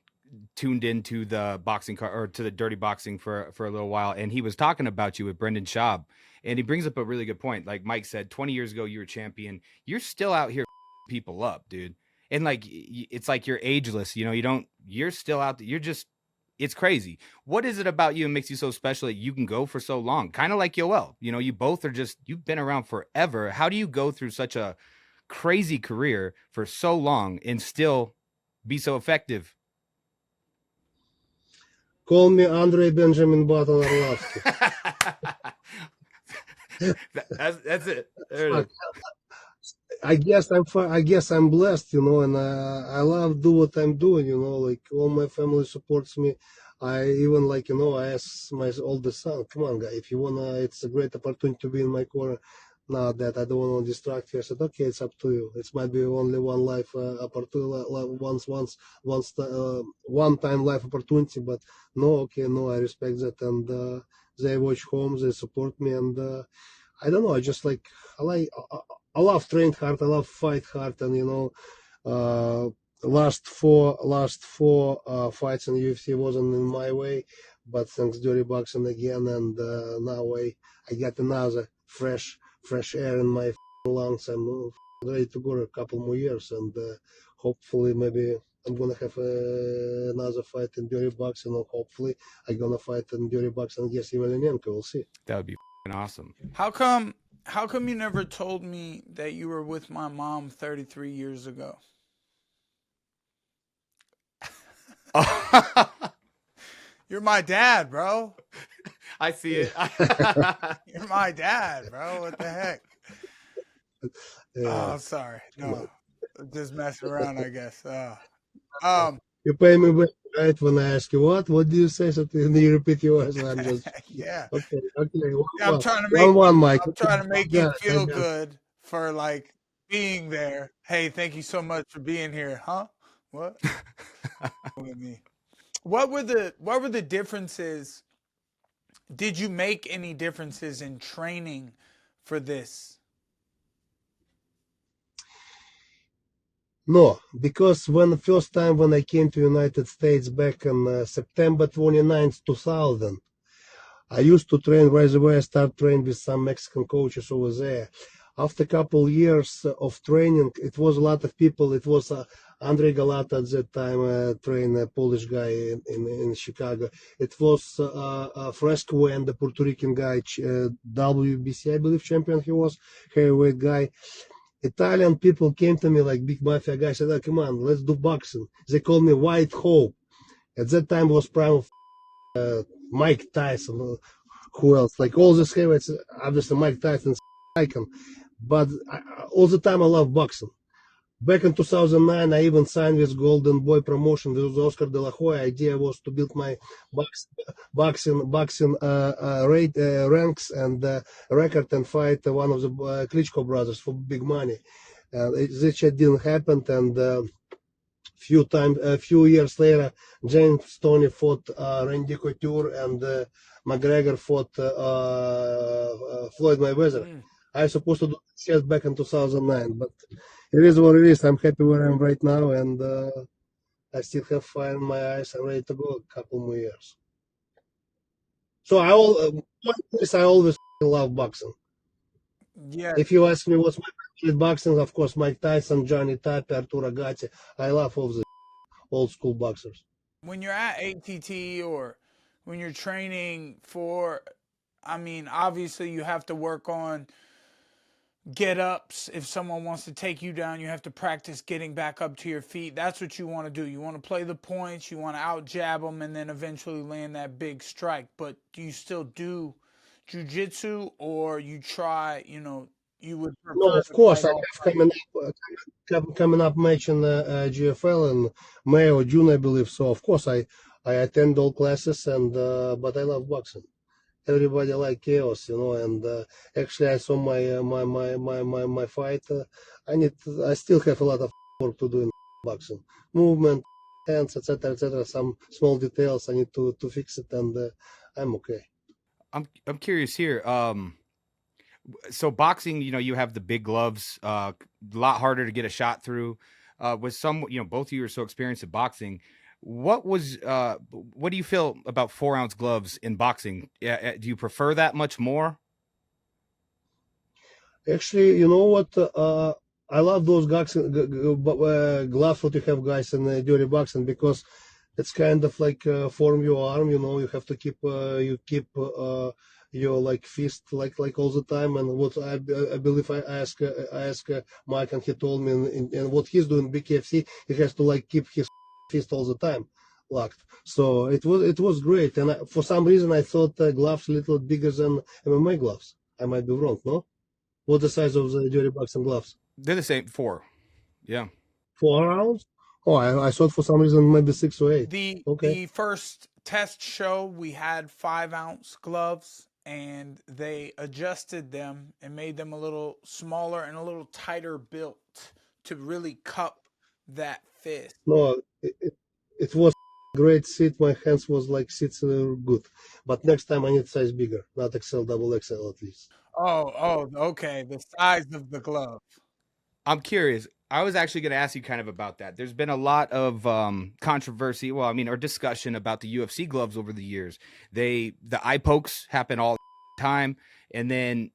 tuned into the boxing or to the Dirty Boxing for a little while, and he was talking about you with Brendan Schaub, and he brings up a really good point. Like Mike said, 20 years ago you were champion. You're still out here people up, dude. And like it's like you're ageless. You're still out there. It's crazy. What is it about you that makes you so special that you can go for so long? Kind of like Yoel. You both are you've been around forever. How do you go through such a crazy career for so long and still be so effective? Call me Andrei Benjamin Button Arlovski. That's it. There it is. I guess I'm blessed, and I love do what I'm doing, like all my family supports me. I even I ask my oldest son, come on, guy, if you wanna, it's a great opportunity to be in my corner. Now that I don't want to distract you, I said, okay, it's up to you. It might be only one life opportunity, one time life opportunity, but no, I respect that, and they watch home, they support me, and I don't know, I love train hard, I love fight hard, and last four fights in UFC wasn't in my way, but thanks Dirty Boxing again, and now I got another fresh air in my lungs. I'm ready to go a couple more years, and hopefully maybe I'm gonna have another fight in Dirty Boxing, or hopefully I'm gonna fight in Dirty Boxing against Emelianenko. We'll see. That would be awesome. How come you never told me that you were with my mom 33 years ago? You're my dad, bro. I see it. You're my dad, bro. What the heck? Oh, sorry. No, just messing around, I guess. You pay me back, right? When I ask you what do you say? So you repeat yours. I'm just yeah. Okay. I'm trying to make you feel guess. good for like being there. Hey, thank you so much for being here, huh? What? With me. What were the differences? Did you make any differences in training for this? No, because the first time when I came to United States back in September 29th, 2000, I used to train right away. I started training with some Mexican coaches over there. After a couple years of training, it was a lot of people. It was Andrei Galata at that time, trained a Polish guy in Chicago. It was Fresco and the Puerto Rican guy, WBC, I believe, champion he was, heavyweight guy. Italian people came to me like big mafia guys, said, oh, come on, let's do boxing. They called me White Hope. At that time was prime of Mike Tyson. Who else? Like all these heavyweights, obviously Mike Tyson's icon. But all the time I love boxing. Back in 2009, I even signed with Golden Boy Promotion with Oscar De La Hoya. Idea was to build my boxing ranks and record and fight one of the Klitschko brothers for big money. This shit didn't happen, and a few years later, James Stoney fought Randy Couture, and McGregor fought Floyd Mayweather. I was supposed to do this back in 2009, but it is what it is. I'm happy where I am right now, and I still have fire in my eyes. I'm ready to go a couple more years. So I always love boxing. Yeah. If you ask me what's my favorite boxing, of course, Mike Tyson, Johnny Tapia, Arturo Gatti. I love all the old school boxers. When you're at ATT or when you're training for, I mean, obviously you have to work on get-ups. If someone wants to take you down, you have to practice getting back up to your feet. That's what you want to do. You want to play the points, you want to out-jab them, and then eventually land that big strike. But do you still do jiu-jitsu, or you try, you would prefer No, of to course, fight I all have coming up match in GFL in May or June, I believe. So of course I attend all classes, and but I love boxing. Everybody like chaos, and actually I saw my fight. I still have a lot of work to do in boxing, movement, hands, etc., etc. Some small details I need to fix it, and I'm okay. I'm curious here. So boxing, you have the big gloves, a lot harder to get a shot through. With some, both of you are so experienced at boxing. What do you feel about 4-ounce gloves in boxing? Do you prefer that much more? Actually, you know what? I love those gloves what you have, guys, in dirty boxing, because it's kind of like form your arm. You have to keep your like fist like all the time. And what I believe I ask Mike, and he told me, and what he's doing BKFC, he has to like keep his fist all the time locked. So it was great. And for some reason I thought gloves a little bigger than MMA gloves. I might be wrong, no? What's the size of the dirty boxing gloves? They're the same, 4. Yeah. 4 ounce? Oh, I thought for some reason maybe 6 or 8. Okay. The first test show, we had 5-ounce gloves, and they adjusted them and made them a little smaller and a little tighter built to really cup that fist. No, it was great sit. My hands was like sits good, but next time I need size bigger, not XL, double XL at least. Oh, okay. The size of the glove. I'm curious. I was actually going to ask you kind of about that. There's been a lot of controversy, or discussion about the UFC gloves over the years. The eye pokes happen all the time, and then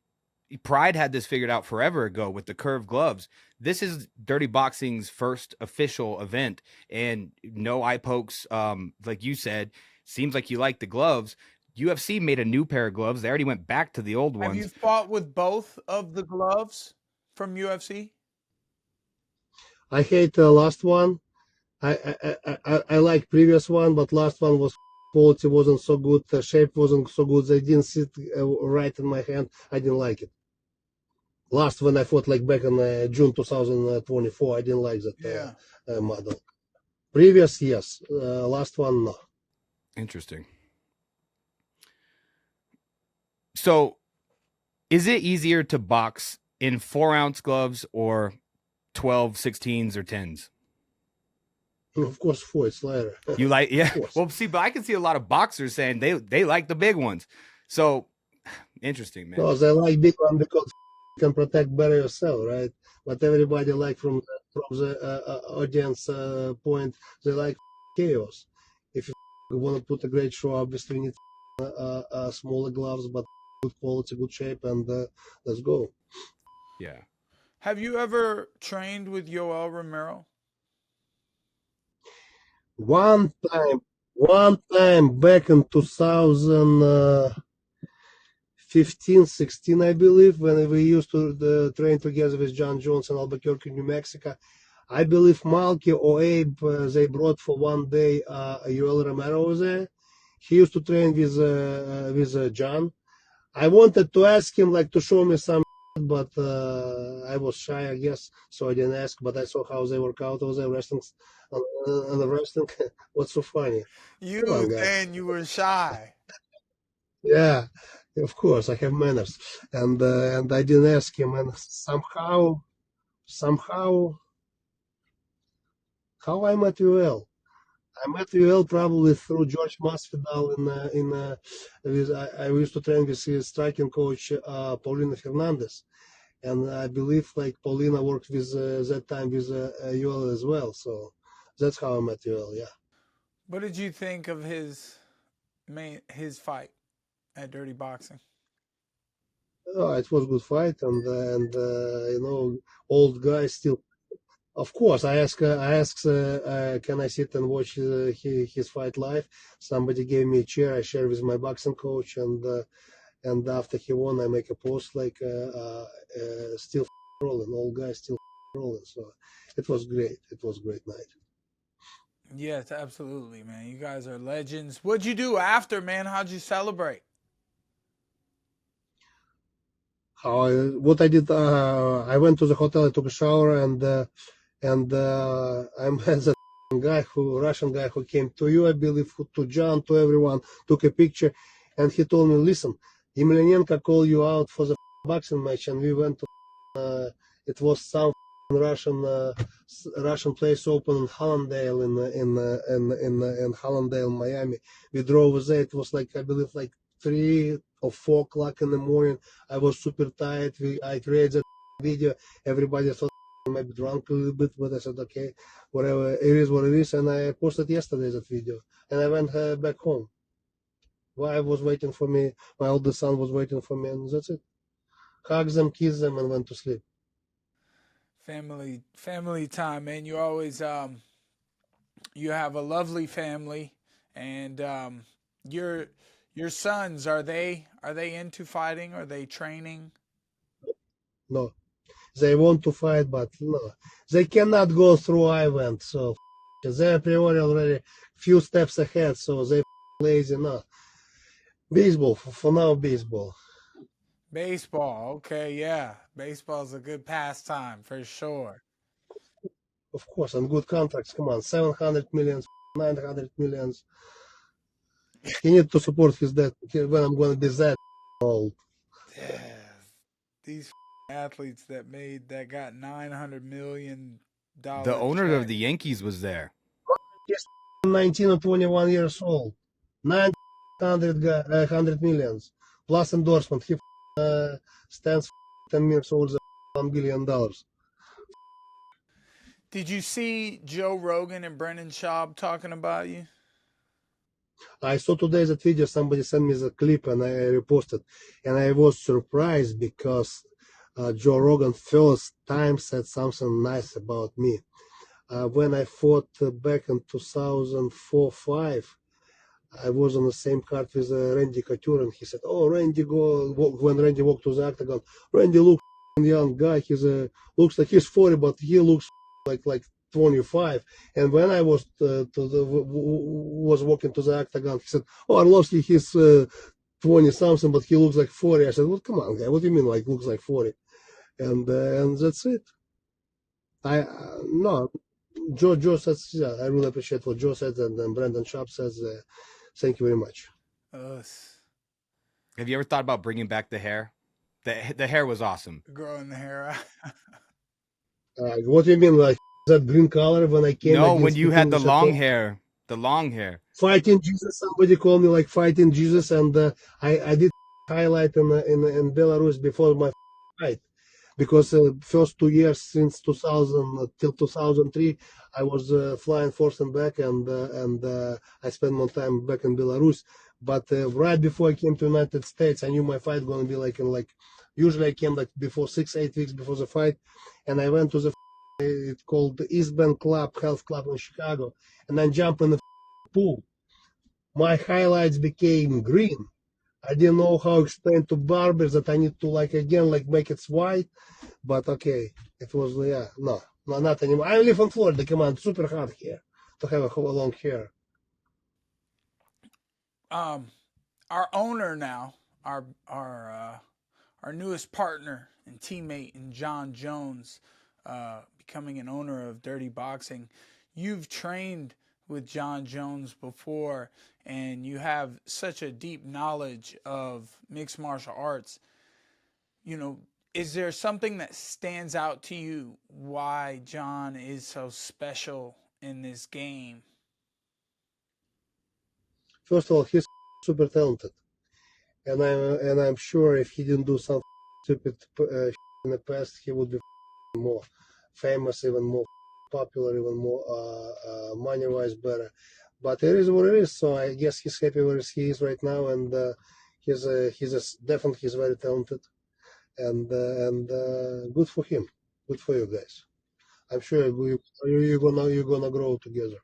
Pride had this figured out forever ago with the curved gloves. This is Dirty Boxing's first official event, and no eye pokes. Like you said, seems like you like the gloves. UFC made a new pair of gloves. They already went back to the old ones. Have you fought with both of the gloves from UFC? I hate the last one. I like previous one, but last one was quality wasn't so good. The shape wasn't so good. They didn't sit right in my hand. I didn't like it. Last when I fought like back in June 2024, I didn't like that model. Previous, yes. Last one, no. Interesting. So, is it easier to box in 4-ounce gloves or 12, 16s, or 10s? Of course, 4. It's lighter. You like, yeah. Well, see, but I can see a lot of boxers saying they like the big ones. So, interesting, man. No, they like big one because you can protect better yourself, right? But everybody like from the audience point, they like chaos. If you want to put a great show, obviously you need smaller gloves, but good quality, good shape, and let's go. Yeah. Have you ever trained with Yoel Romero? One time back in 2015, 16, I believe, when we used to train together with John Jones in Albuquerque, New Mexico. I believe Malky or Abe, they brought for one day Yoel Romero there. He used to train with John. I wanted to ask him like to show me some, but I was shy, I guess, so I didn't ask. But I saw how they work out over there, wrestling. And the wrestling, what's so funny? You saying you were shy. Yeah, of course, I have manners. And I didn't ask him, and somehow Somehow, how I met Yoel? I met Yoel probably through George Masvidal I used to train with his striking coach Paulina Fernandez, and I believe like Paulina worked with that time with Yoel as well. So that's how I met Yoel. Yeah. What did you think of his fight at Dirty Boxing? Oh, it was a good fight, and old guy still. Of course, I asked, can I sit and watch his fight live? Somebody gave me a chair. I share with my boxing coach, and after he won, I make a post like still rolling, old guy still rolling. So it was great. It was a great night. Yes, absolutely, man. You guys are legends. What'd you do after, man? How'd you celebrate? What I did, I went to the hotel, I took a shower, and I met that Russian guy who came to you, I believe, to John, to everyone, took a picture, and he told me, listen, Emelianenko called you out for the boxing match, and we went to, it was some Russian place open in Hallandale in Hallandale, Miami. We drove there. It was like I believe like 3 or 4 o'clock in the morning. I was super tired. I created that video. Everybody thought I might be drunk a little bit, but I said okay, whatever it is, what it is. And I posted yesterday that video, and I went back home. Wife was waiting for me. My oldest son was waiting for me, and that's it. Hugged them, kissed them, and went to sleep. Family time, man. You always you have a lovely family, and your sons, are they into fighting? Are they training? No, they want to fight, but no, they cannot go through I went. So they're priori already few steps ahead. So they lazy. No, baseball for now. Baseball. Baseball. Okay, yeah. Baseball's a good pastime for sure. Of course, and good contracts. Come on, 700 millions, 900 millions. He need to support his dad when I'm going to be that old. Yeah. These athletes that got $900 The owner of check. the Yankees was there. He's 19 or 21 years old. 900 millions plus endorsement. He stands 10 years old. $1 billion. Did you see Joe Rogan and Brendan Schaub talking about you? I saw today that video. Somebody sent me the clip and I reposted, and I was surprised because Joe Rogan first time said something nice about me. When I fought back in 2004-5, I was on the same card with Randy Couture, and he said, "Oh, Randy, when Randy walked to the octagon, Randy looks young guy. Looks like he's 40, but he looks like 25." And when I was was walking to the octagon, he said, "Oh, Arlovski, he's 20 something, but he looks like 40." I said, "Well, come on, guy. What do you mean, like looks like 40?" And that's it. No, Joe says, yeah, I really appreciate what Joe said, and then Brandon Sharp says, thank you very much. Us. Have you ever thought about bringing back the hair? The hair was awesome. Growing the hair out. What do you mean, like that green color when I came? No, when against you had the English long hair. The long hair. Fighting Jesus, somebody called me like Fighting Jesus, and I did highlight in Belarus before my fight. Because first 2 years since 2000 till 2003, I was flying forth and back, and I spent more time back in Belarus. But right before I came to United States, I knew my fight going to be like usually I came like before 6-8 weeks before the fight, and I went to the it's called the East Bend Club Health Club in Chicago, and then jump in the pool. My highlights became green. I didn't know how to explain to barbers that I need to like make it white. But okay, it was, yeah, no, not anymore. I live in Florida. Come on, super hot here to have a long hair. Our owner now, our newest partner and teammate in John Jones, becoming an owner of Dirty Boxing. You've trained with John Jones before, and you have such a deep knowledge of mixed martial arts. You know, is there something that stands out to you why John is so special in this game? First of all, he's super talented, and I'm sure if he didn't do some stupid in the past, he would be more famous, even more popular, even more money-wise better. But it is what it is. So I guess he's happy where he is right now, and definitely he's very talented, and good for him. Good for you guys. I'm sure you're gonna grow together.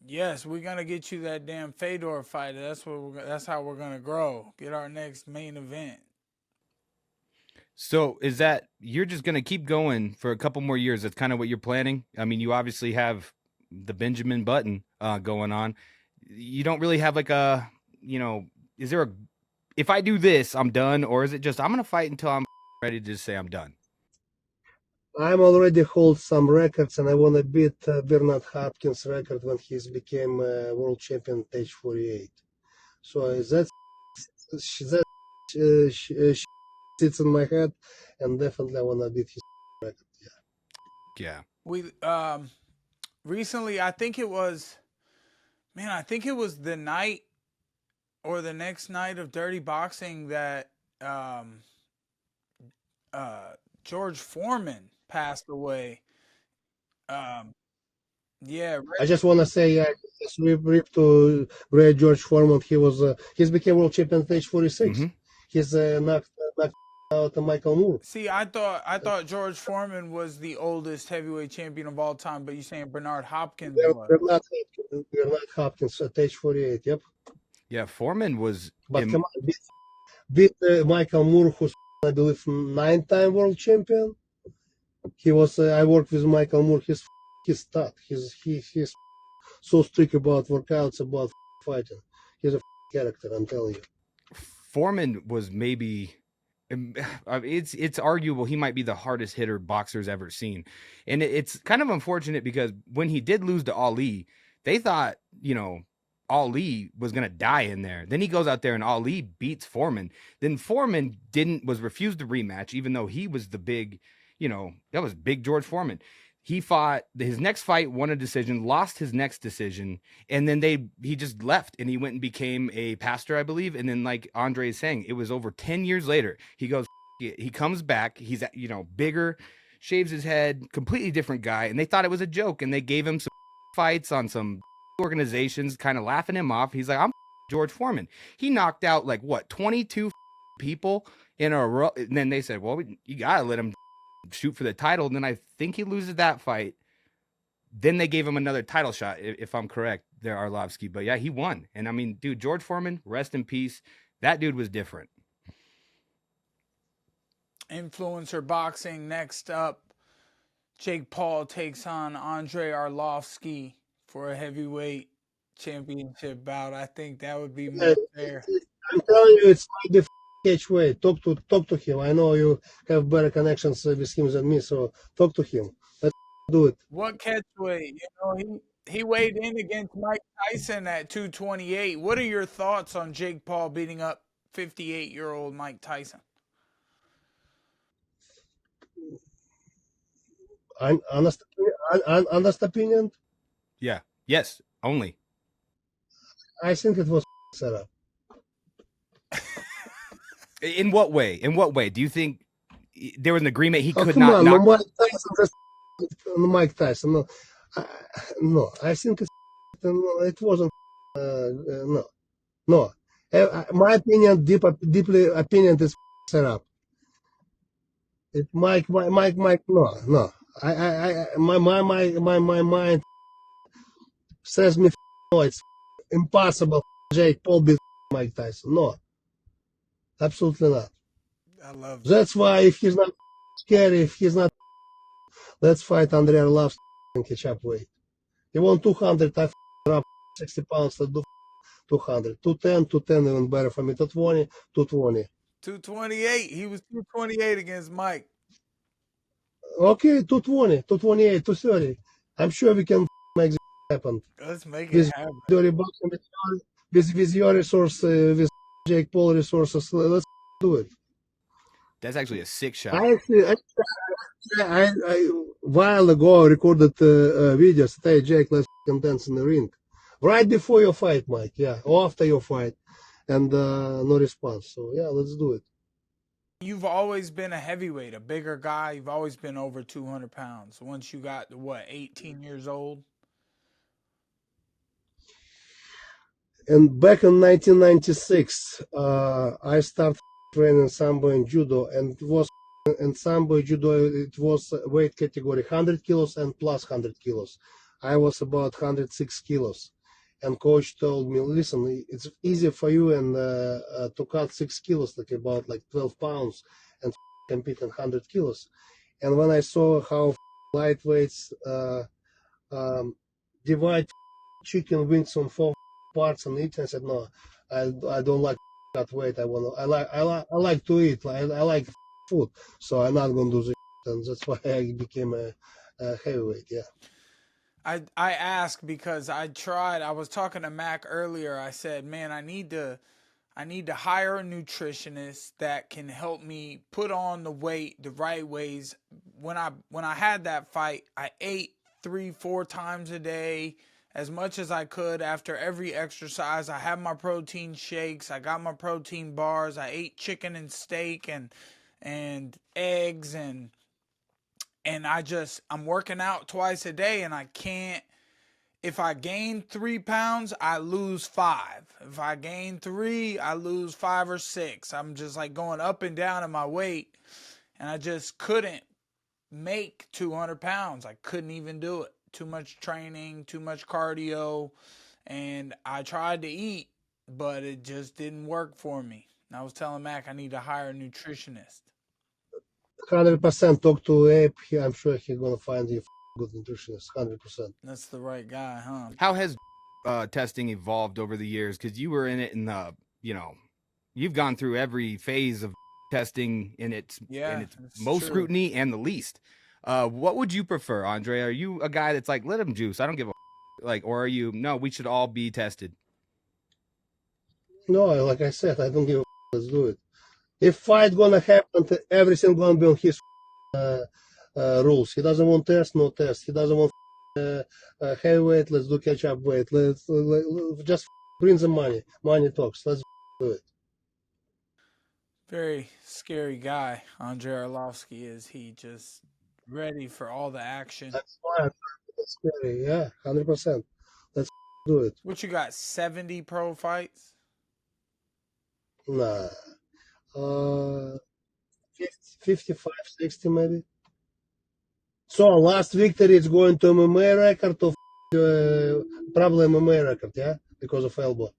Yes, we're gonna get you that damn Fedor fighter. That's how we're gonna grow. Get our next main event. So is that you're just going to keep going for a couple more years? That's kind of what you're planning. I mean, you obviously have the Benjamin Button going on. You don't really have like a, is there if I do this, I'm done? Or is it just, I'm going to fight until I'm ready to just say I'm done? I'm already hold some records, and I want to beat Bernard Hopkins' record when he became world champion at age 48. So that sits in my head, and definitely I want to beat his record. Yeah. We recently, I think it was the night or the next night of Dirty Boxing that George Foreman passed away. Yeah. I just want to say, rip to great George Foreman. He's became world champion at age 46. Mhm. He's knocked out Michael Moore. See, I thought George Foreman was the oldest heavyweight champion of all time, but you're saying Bernard Hopkins was. Bernard Hopkins at age 48. Yep. Yeah, Foreman was. But come on, beat Michael Moore, who's I believe 9-time world champion. He was. I worked with Michael Moore. He's tough. He's so strict about workouts, about fighting. He's a character. I'm telling you. Foreman was maybe. It's arguable he might be the hardest hitter boxer's ever seen, and it's kind of unfortunate because when he did lose to Ali, they thought Ali was gonna die in there. Then he goes out there and Ali beats Foreman. Then Foreman was refused the rematch, even though he was the big, that was big George Foreman. He fought his next fight, won a decision, lost his next decision, and then he just left and he went and became a pastor, I believe. And then, like Andrei is saying, it was over 10 years later. He goes, he comes back. He's bigger, shaves his head, completely different guy. And they thought it was a joke, and they gave him some fights on some organizations, kind of laughing him off. He's like, I'm George Foreman. He knocked out 22 people in a row. And then they said, well, you gotta let him shoot for the title. And then I think he loses that fight. Then they gave him another title shot, if I'm correct there, Arlovski. But yeah, he won. And I mean, dude, George Foreman, rest in peace. That dude was different. Influencer boxing. Next up, Jake Paul takes on Andrei Arlovski for a heavyweight championship bout. I think that would be more fair. I'm telling you, it's might be catchweight. Talk to him. I know you have better connections with him than me, so talk to him. Let's do it. What catchweight? He weighed in against Mike Tyson at 228. What are your thoughts on Jake Paul beating up 58-year-old Mike Tyson? Honest opinion? Yeah. Yes. Only. I think it was set up. In what way? Do you think there was an agreement he could come not on, knock? Mike Tyson. No, I think it wasn't. No. My opinion, deeply opinion is set up. Mike. No. My mind says me no. It's impossible. Jake Paul beat Mike Tyson. No. Absolutely not. I love that. That's why if he's not scary, if he's not, let's fight Andrei Arlovski and catch up weight. He won 200, I up 60 pounds, let's do 200. 210 even better for me. 220, 220. 228. He was 228 against Mike. Okay, 220, 228, 230. I'm sure we can make this happen. Let's make it happen. With your resource, with Jake Paul resources, let's do it. That's actually a sick shot. I while ago recorded videos. Hey, Jake, let's dance in the ring. Right before your fight, Mike. Yeah, or after your fight, and no response. So yeah, let's do it. You've always been a heavyweight, a bigger guy. You've always been over 200 pounds. Once you got to, what, 18 years old? And back in 1996, I started training sambo and judo, and it was in sambo and judo it was weight category 100 kilos and plus 100 kilos. I was about 106 kilos, and coach told me, "Listen, it's easier for you and to cut 6 kilos, like about like 12 pounds, and compete in 100 kilos." And when I saw how lightweights divide chicken wings on 4 parts and eat, I said, "No, I don't like that weight. I like to eat. I like food, so I'm not gonna do this." And that's why I became a heavyweight. Yeah. I ask because I was talking to Mac earlier. I said, man, I need to hire a nutritionist that can help me put on the weight the right ways. When I had that fight, I ate 3-4 times a day, as much as I could after every exercise. I had my protein shakes, I got my protein bars, I ate chicken and steak and eggs, and I'm working out twice a day, and I can't. If I gain 3 pounds, I lose 5. If I gain 3, I lose 5 or 6. I'm just like going up and down in my weight, and I just couldn't make 200 pounds. I couldn't even do it. Too much training, too much cardio, and I tried to eat, but it just didn't work for me. And I was telling Mac I need to hire a nutritionist. 100% talk to Abe. I'm sure he's gonna find you a good nutritionist. 100%. That's the right guy, huh? How has testing evolved over the years? Because you were in it in the, you've gone through every phase of testing in its most scrutiny and the least. What would you prefer, Andre? Are you a guy that's like, let him juice, I don't give a like, or are you, no, we should all be tested? No, like I said, I don't give a let's do it. If fight gonna happen, everything gonna be on his rules. He doesn't want test, no test. He doesn't want heavyweight, let's do catch up weight. Let's just bring the money. Money talks. Let's do it. Very scary guy, Andrei Arlovski is. He just ready for all the action. That's why it's scary. Yeah, 100%. Let's do it. What you got? 70 pro fights? Nah. 55, 60 maybe. So last victory is going to MMA record of probably MMA record, yeah, because of elbow. I'm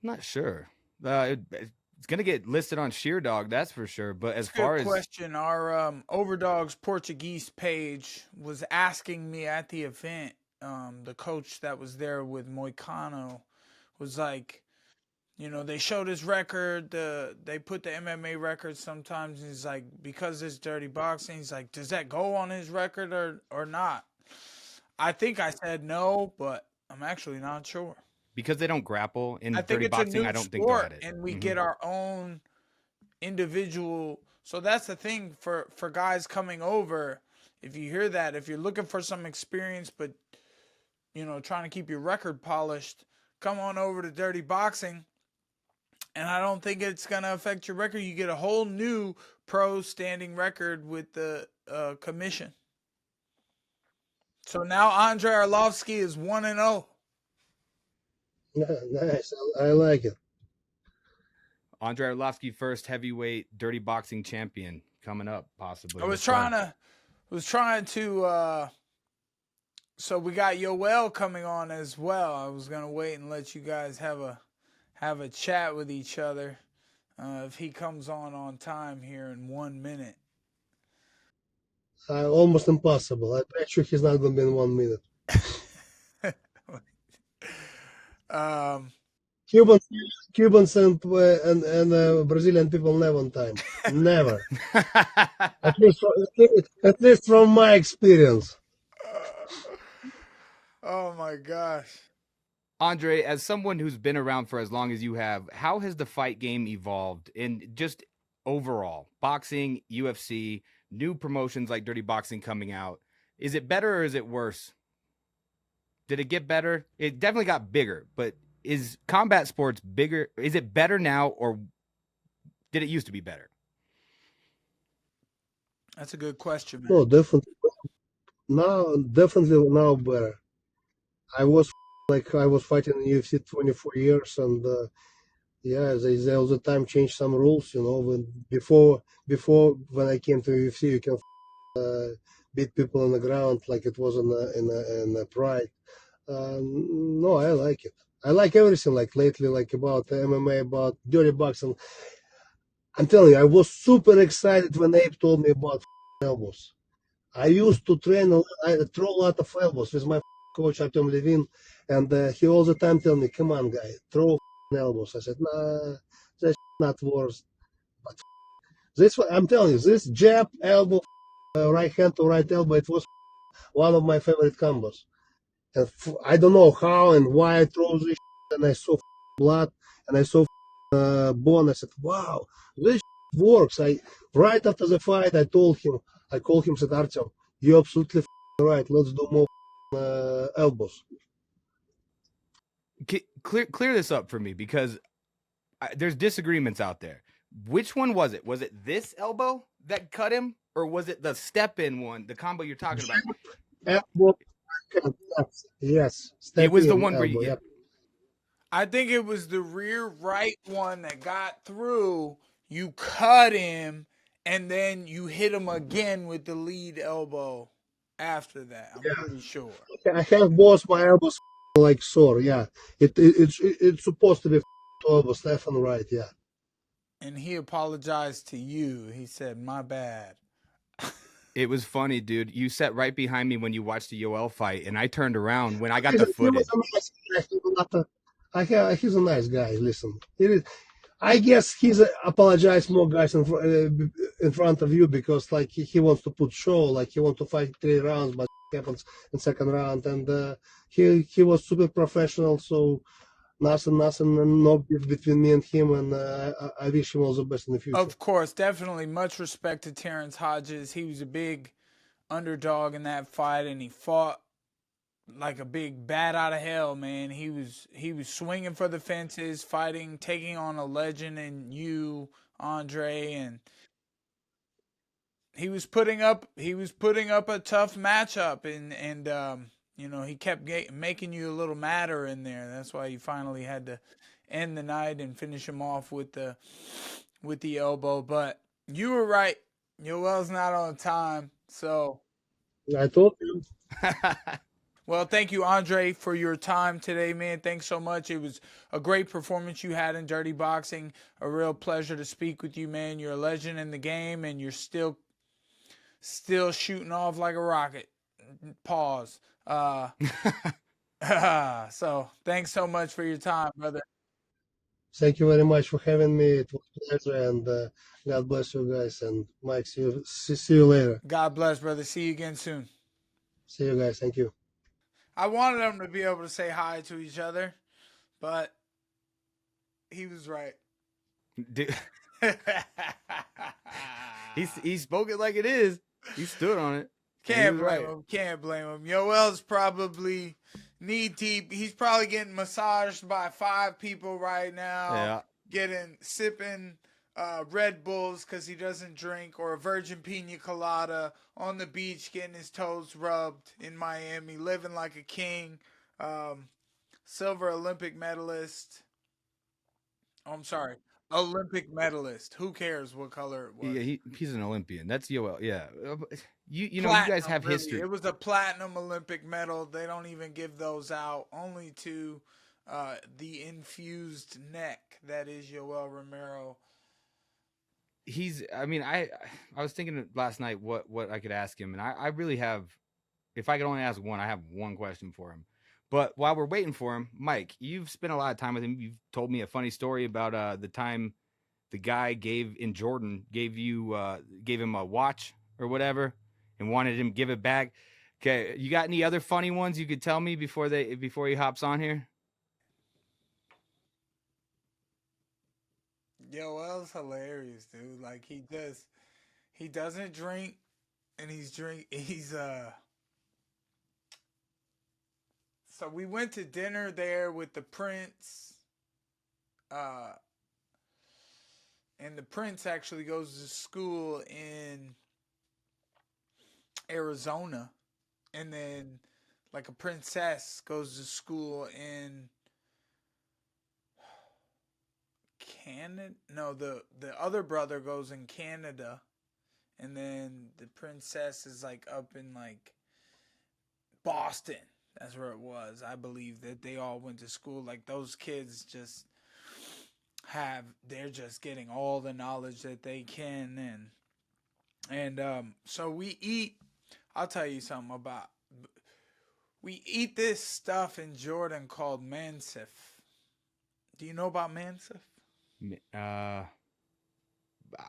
not sure. It's gonna get listed on Sheerdog, that's for sure. But as far as question, our OverDogs Portuguese page was asking me at the event. The coach that was there with Moicano was like, they showed his record. They put the MMA record sometimes. And he's like, because it's dirty boxing, he's like, does that go on his record or not? I think I said no, but I'm actually not sure. Because they don't grapple in dirty boxing, I don't think they'll add it. And we get our own individual. So that's the thing for guys coming over. If you hear that, if you're looking for some experience, but trying to keep your record polished, come on over to dirty boxing. And I don't think it's going to affect your record. You get a whole new pro standing record with the commission. So now Andrei Arlovski is 1-0. Nice. I like it. Andrei Arlovski, first heavyweight dirty boxing champion coming up, possibly. I was trying to so we got Yoel coming on as well. I was gonna wait and let you guys have a chat with each other if he comes on time here in 1 minute. Almost impossible. I bet you he's not gonna be in 1 minute. Cubans and Brazilian people never on time. Never. at least from my experience. Oh my gosh. Andre, as someone who's been around for as long as you have, how has the fight game evolved? And just overall, boxing, UFC, new promotions like Dirty Boxing coming out. Is it better or is it worse? Did it get better? It definitely got bigger, but is combat sports bigger? Is it better now or did it used to be better? That's a good question, man. No, definitely now better. I was fighting in UFC 24 years, and yeah, they all the time change some rules. When before when I came to UFC, you can beat people on the ground like it was in the Pride. No, I like it. I like everything. Like lately, like about MMA, about dirty boxing. I'm telling you, I was super excited when Abe told me about elbows. I used to I throw a lot of elbows with my coach Artem Levin, and he all the time tell me, "Come on, guy, throw elbows." I said, "Nah, that's not worth." But this, I'm telling you, this jab, elbow, right hand to right elbow, it was one of my favorite combos. And I don't know how and why I throw this, and I saw blood, and I saw bone. I said, "Wow, this works." Right after the fight, I called him, said, "Artem, you're absolutely right. Let's do more elbows." Clear this up for me because there's disagreements out there. Which one was it? Was it this elbow that cut him, or was it the step-in one, the combo you're talking about? Elbow, yes. It was the one elbow, where you. yep. I think it was the rear right one that got through. You cut him, and then you hit him again with the lead elbow after that. I'm pretty sure. I have both my elbows like sore. Yeah, it's supposed to be elbows left and right. Yeah. And he apologized to you. He said, "My bad." It was funny, dude. You sat right behind me when you watched the Yoel fight, and I turned around when I got the footage. He's a nice guy. Listen, I guess he's apologized more guys in front of you because like he wants to put show, like he wants to fight 3 rounds, but it happens in second round, and he was super professional. So nothing, no beef between me and him, and I wish him all the best in the future. Of course, definitely much respect to Terrence Hodges. He was a big underdog in that fight, and he fought like a big bat out of hell, man. He was swinging for the fences, fighting, taking on a legend in you, Andrei, and he was putting up a tough matchup, and he kept making you a little madder in there. That's why you finally had to end the night and finish him off with the elbow. But you were right. Yoel's not on time, so I told you. Well, thank you, Andrei, for your time today, man. Thanks so much. It was a great performance you had in Dirty Boxing. A real pleasure to speak with you, man. You're a legend in the game, and you're still shooting off like a rocket. Pause. So thanks so much for your time, brother. Thank you very much for having me. It was a pleasure, and God bless you guys. And Mike, see you later. God bless, brother. See you again soon. See you guys. Thank you. I wanted them to be able to say hi to each other, but he was right. Dude. He spoke it like it is. He stood on it. Can't blame him. Can't blame him. Yoel's probably knee deep. He's probably getting massaged by 5 people right now. Yeah. Sipping Red Bulls because he doesn't drink, or a virgin pina colada on the beach, getting his toes rubbed in Miami, living like a king. Silver Olympic medalist. Oh, I'm sorry. Olympic medalist. Who cares what color it was? Yeah, he's an Olympian. That's Yoel. Yeah. You know, Platinum, you guys have history. It was a platinum Olympic medal. They don't even give those out. Only to the infused neck. That is Yoel Romero. I was thinking last night what I could ask him, and I really have, if I could only ask one, I have one question for him. But while we're waiting for him, Mike, you've spent a lot of time with him. You've told me a funny story about the time the guy gave him a watch or whatever and wanted him to give it back. Okay, you got any other funny ones you could tell me before he hops on here? Yoel's hilarious, dude. Like he doesn't drink, and he's So we went to dinner there with the Prince, uh, and the Prince actually goes to school in Arizona, and then like a princess goes to school in Canada. No, the other brother goes in Canada, and then the princess is like up in like Boston. That's where it was. I believe that they all went to school. Like those kids just they're just getting all the knowledge that they can, and so we eat. I'll tell you something about. We eat this stuff in Jordan called mansif. Do you know about mansif?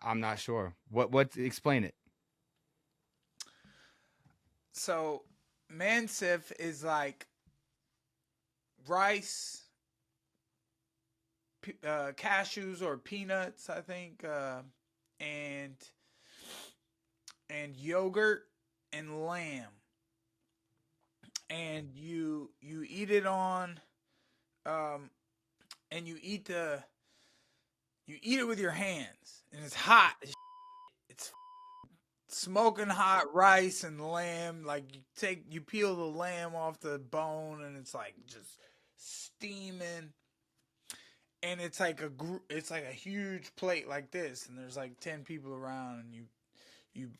I'm not sure. What? Explain it. So, mansif is like rice, cashews or peanuts, I think, and yogurt and lamb, and you eat it on, and you eat it with your hands, and it's hot. It's smoking hot rice and lamb. Like you peel the lamb off the bone, and it's like just steaming. And it's like a huge plate like this, and there's like 10 people around, and you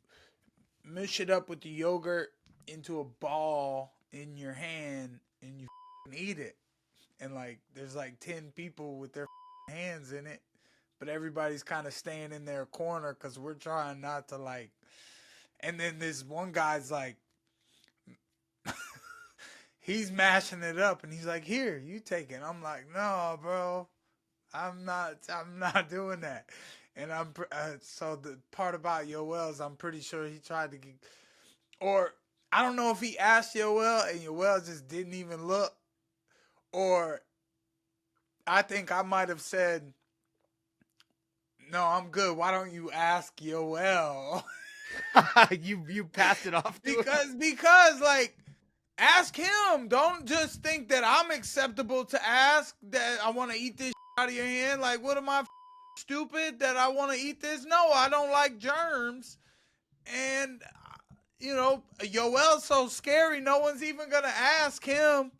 mush it up with the yogurt into a ball in your hand, and you eat it. And like there's like 10 people with their hands in it, but everybody's kind of staying in their corner because we're trying not to like. And then this one guy's like, he's mashing it up, and he's like, "Here, you take it." I'm like, "No, bro, I'm not doing that." And so the part about Yoel is I'm pretty sure he tried to get, or I don't know if he asked Yoel and Yoel just didn't even look, or I think I might have said, "No, I'm good. Why don't you ask Yoel?" you passed it off to him? because like, ask him. Don't just think that I'm acceptable to ask that I want to eat this out of your hand. Like, what am I, stupid that I want to eat this? No, I don't like germs. And Yoel's so scary, no one's even gonna ask him.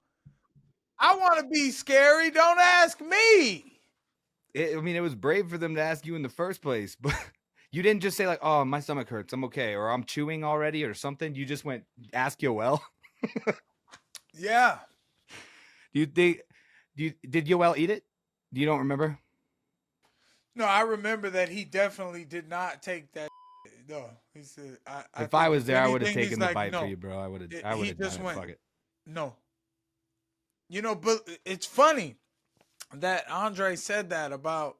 I want to be scary. Don't ask me. I mean, it was brave for them to ask you in the first place, but you didn't just say like, "Oh, my stomach hurts. I'm okay," or "I'm chewing already," or something. You just went, "Ask Yoel." Yeah. Did Yoel eat it? You don't remember? No, I remember that he definitely did not take that. No, he said. If I was there, I would have anything, taken he's the like, bite for no. you, bro. I would have. He just done it. went, Fuck it. no. But it's funny that Andrei said that about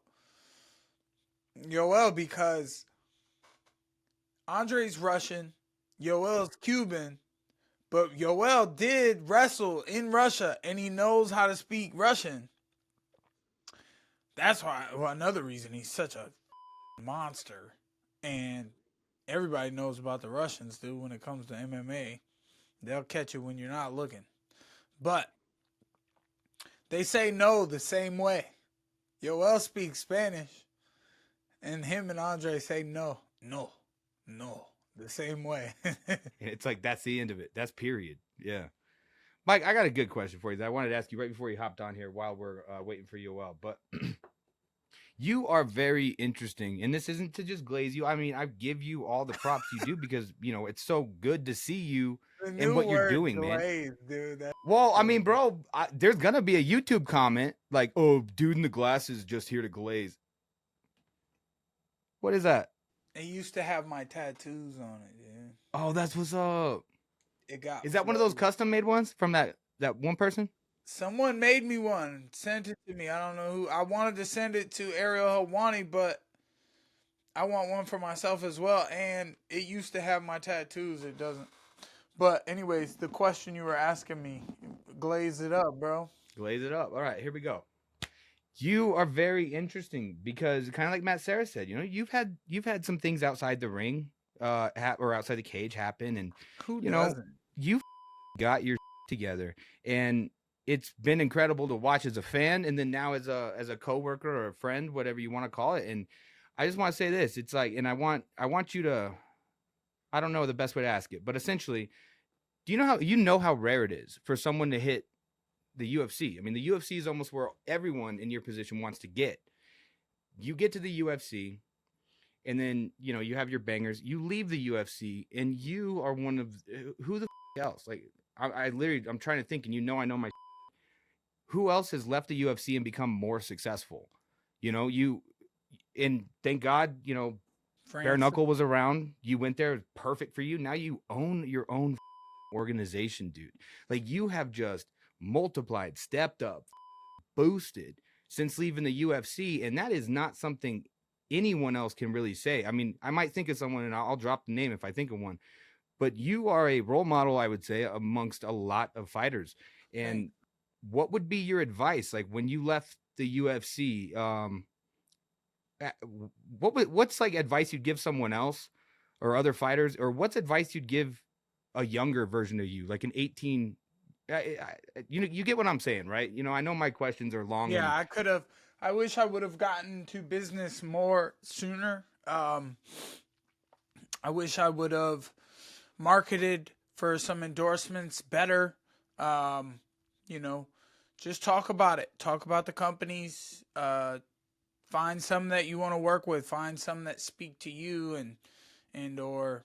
Yoel, because Andrei's Russian, Yoel's Cuban, but Yoel did wrestle in Russia, and he knows how to speak Russian. That's why. Well, another reason he's such a monster, and everybody knows about the Russians, dude. When it comes to MMA, they'll catch you when you're not looking. But they say no the same way. Yoel speaks Spanish, and him and Andrei say no, the same way. It's like that's the end of it. That's period. Yeah. Mike, I got a good question for you that I wanted to ask you right before you hopped on here while we're waiting for Yoel. But you are very interesting, and this isn't to just glaze you. I mean, I give you all the props you do because it's so good to see you and what you're doing, glaze, man. Dude, well, I mean, bro, there's gonna be a YouTube comment like, "Oh, dude in the glasses just here to glaze." What is that? It used to have my tattoos on it, yeah. Oh, that's what's up. Is that one of those custom made ones from that one person? Someone made me one, sent it to me. I don't know who. I wanted to send it to Ariel Helwani, but I want one for myself as well. And it used to have my tattoos. It doesn't. But anyways, the question you were asking me, glaze it up, bro. Glaze it up. All right, here we go. You are very interesting because kind of like Matt Sarah said, you know, you've had some things outside the ring, or outside the cage happen, and Who you know, doesn't? you got your together, and it's been incredible to watch as a fan, and then now as a coworker or a friend, whatever you want to call it. And I just want to say this: it's like, and I want you to, I don't know the best way to ask it, but essentially, do you know how rare it is for someone to hit the UFC? I mean, the UFC is almost where everyone in your position wants to get. You get to the UFC, and then you know you have your bangers. You leave the UFC, and you are one of who the else? Like I literally, I'm trying to think, and you know, I know my who else has left the UFC and become more successful? You know, and thank God, you know, Bare France. Knuckle was around. You went there, perfect for you. Now you own your own organization, dude. Like you have just multiplied, stepped up, boosted since leaving the UFC, and that is not something anyone else can really say. I mean, I might think of someone, and I'll drop the name if I think of one, but you are a role model, I would say, amongst a lot of fighters. And Thanks. what would be your advice, like when you left the UFC? What's like advice you'd give someone else or other fighters, or what's advice you'd give a younger version of you, like an 18? You know, you get what I'm saying, right? You know, I know my questions are long Yeah, and I could have. I wish I would have gotten to business more sooner. I wish I would have marketed for some endorsements better. Um, you know, just talk about it. Talk about the companies. Find some that you want to work with. Find some that speak to you, and or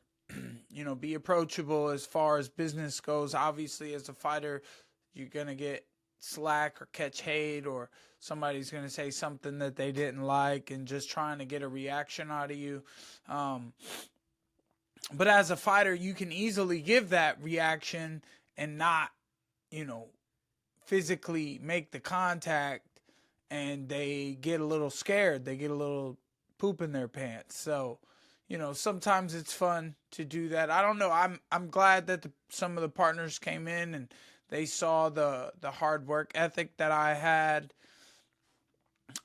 you know, be approachable as far as business goes. Obviously, as a fighter, you're gonna get slack or catch hate, or somebody's gonna say something that they didn't like, and just trying to get a reaction out of you. Um, but as a fighter, you can easily give that reaction and not, you know, physically make the contact, and they get a little scared. They get a little poop in their pants. So, you know, sometimes it's fun to do that. I don't know. I'm glad that some of the partners came in and they saw the hard work ethic that I had.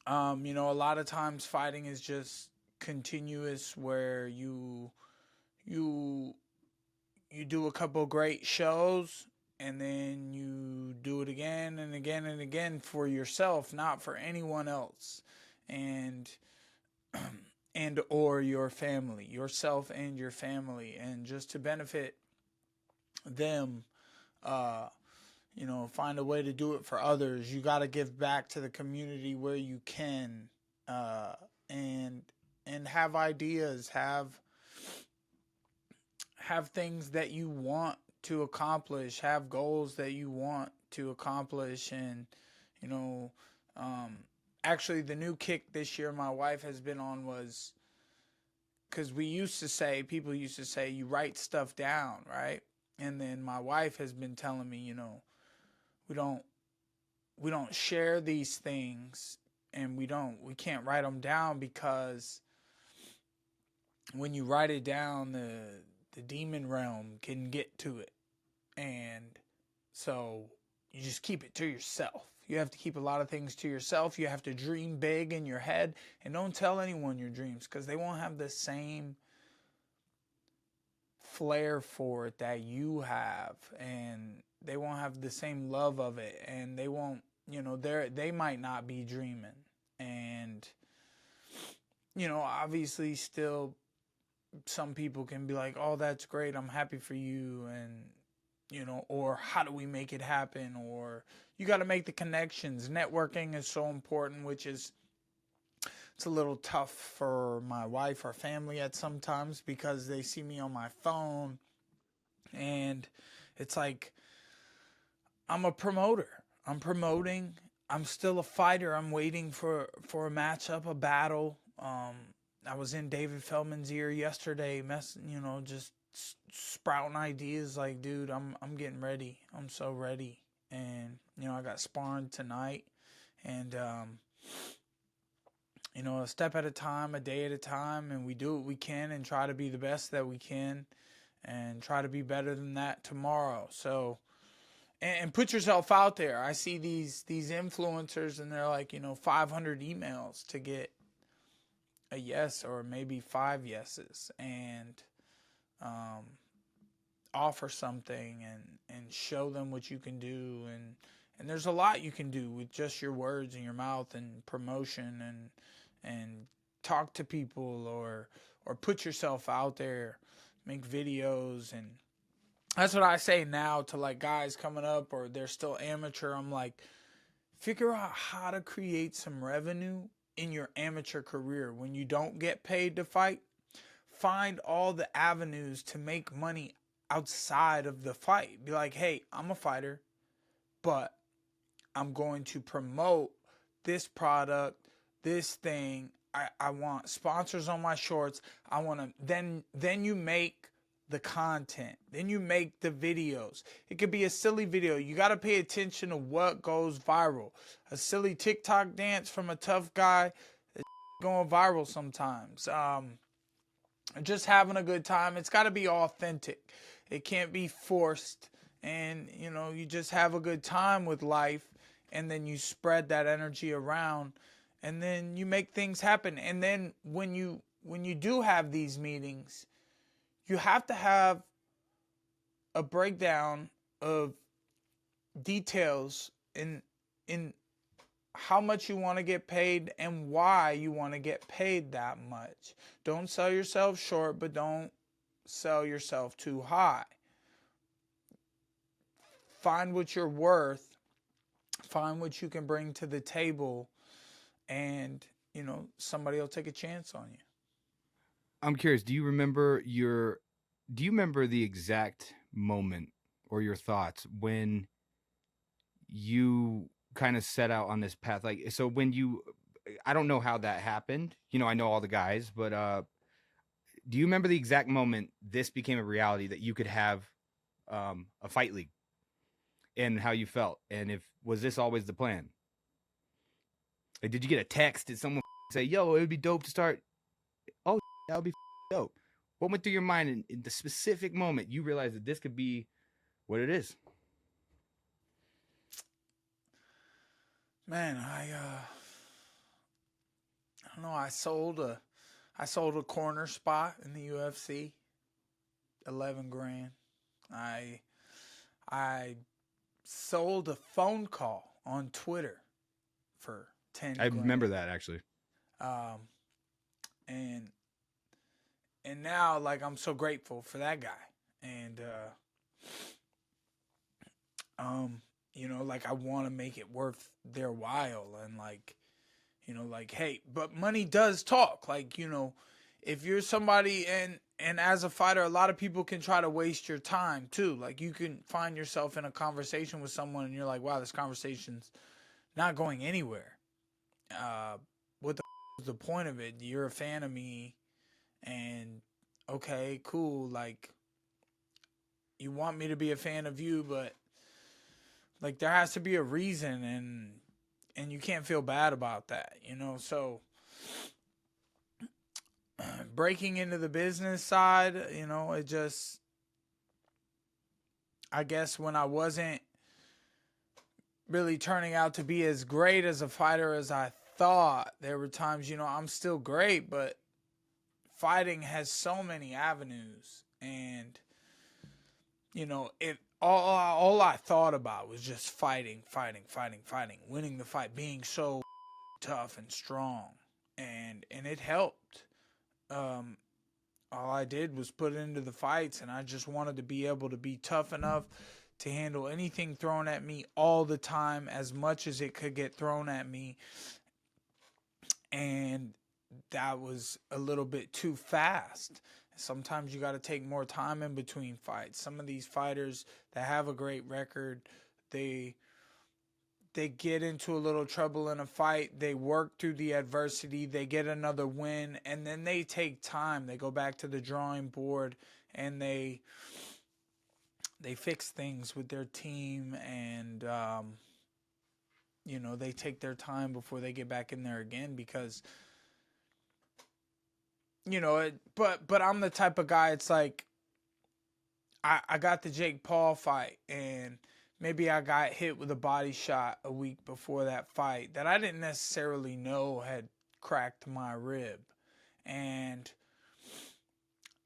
You know, a lot of times fighting is just continuous, where you you do a couple great shows, and then you do it again and again and again for yourself, not for anyone else, and and or your family, yourself and your family, and just to benefit them. uh you know, find a way to do it for others. You got to give back to the community where you can, uh and have ideas, have things that you want to accomplish, have goals that you want to accomplish. And you know, um, actually the new kick this year my wife has been on was, because people used to say you write stuff down, right? And then my wife has been telling me, you know, we don't we don't share these things, and we can't write them down, because when you write it down, the demon realm can get to it. And so you just keep it to yourself. You have to keep a lot of things to yourself. You have to dream big in your head, and don't tell anyone your dreams, because they won't have the same flair for it that you have, and they won't have the same love of it, and they won't, you know, they might not be dreaming. And you know, obviously still some people can be like, "Oh, that's great. I'm happy for you." And you know, or how do we make it happen? Or you got to make the connections. Networking is so important, which is, it's a little tough for my wife or family at sometimes, because they see me on my phone, and it's like, I'm a promoter. I'm promoting. I'm still a fighter. I'm waiting for a matchup, a battle. I was in David Feldman's ear yesterday, you know, just sprouting ideas like, dude, I'm getting ready. I'm so ready. And you know, I got sparring tonight, and you know, a step at a time, a day at a time, and we do what we can and try to be the best that we can, and try to be better than that tomorrow. So, and put yourself out there. I see these influencers, and they're like, 500 emails to get a yes or maybe 5 yeses, and offer something and show them what you can do, and there's a lot you can do with just your words and your mouth and promotion and talk to people or put yourself out there, make videos. And that's what I say now to like guys coming up or they're still amateur. I'm like, figure out how to create some revenue in your amateur career. When you don't get paid to fight, find all the avenues to make money outside of the fight. Be like, hey, I'm a fighter, but I'm going to promote this product, this thing. I want sponsors on my shorts. I want to, then you make the content. Then you make the videos. It could be a silly video. You got to pay attention to what goes viral. A silly TikTok dance from a tough guy is going viral sometimes. Just having a good time. It's got to be authentic. It can't be forced. And, you just have a good time with life, and then you spread that energy around, and then you make things happen. And then when you do have these meetings, you have to have a breakdown of details in how much you want to get paid and why you want to get paid that much. Don't sell yourself short, but don't sell yourself too high. Find what you're worth. Find what you can bring to the table, and somebody will take a chance on you. I'm curious, do you remember the exact moment or your thoughts when you kind of set out on this path? Like, so I don't know how that happened. I know all the guys, but do you remember the exact moment this became a reality that you could have a fight league, and how you felt? And was this always the plan? Like, did you get a text? Did someone say, yo, it would be dope to start? Oh, that would be dope. What went through your mind in the specific moment you realized that this could be what it is? Man, I don't know. I sold a corner spot in the UFC, 11 grand. I sold a phone call on Twitter for 10 I grand. remember that, actually. And now, like, I'm so grateful for that guy. And like, I want to make it worth their while. And like, hey, but money does talk. Like, if you're somebody, and as a fighter, a lot of people can try to waste your time too. Like, you can find yourself in a conversation with someone and you're like, wow, this conversation's not going anywhere. What is the point of it? You're a fan of me, and okay, cool. Like, you want me to be a fan of you, but like, there has to be a reason, and you can't feel bad about that, So breaking into the business side, it just, I guess when I wasn't really turning out to be as great as a fighter as I thought, there were times, I'm still great, but fighting has so many avenues. And, if all I thought about was just fighting, winning the fight, being so tough and strong. And it helped. All I did was put it into the fights, and I just wanted to be able to be tough enough to handle anything thrown at me all the time, as much as it could get thrown at me. And that was a little bit too fast. Sometimes you got to take more time in between fights. Some of these fighters that have a great record, they get into a little trouble in a fight, they work through the adversity, they get another win, and then they take time. They go back to the drawing board, and they fix things with their team, and they take their time before they get back in there again, because but I'm the type of guy, it's like, I got the Jake Paul fight, and maybe I got hit with a body shot a week before that fight that I didn't necessarily know had cracked my rib. And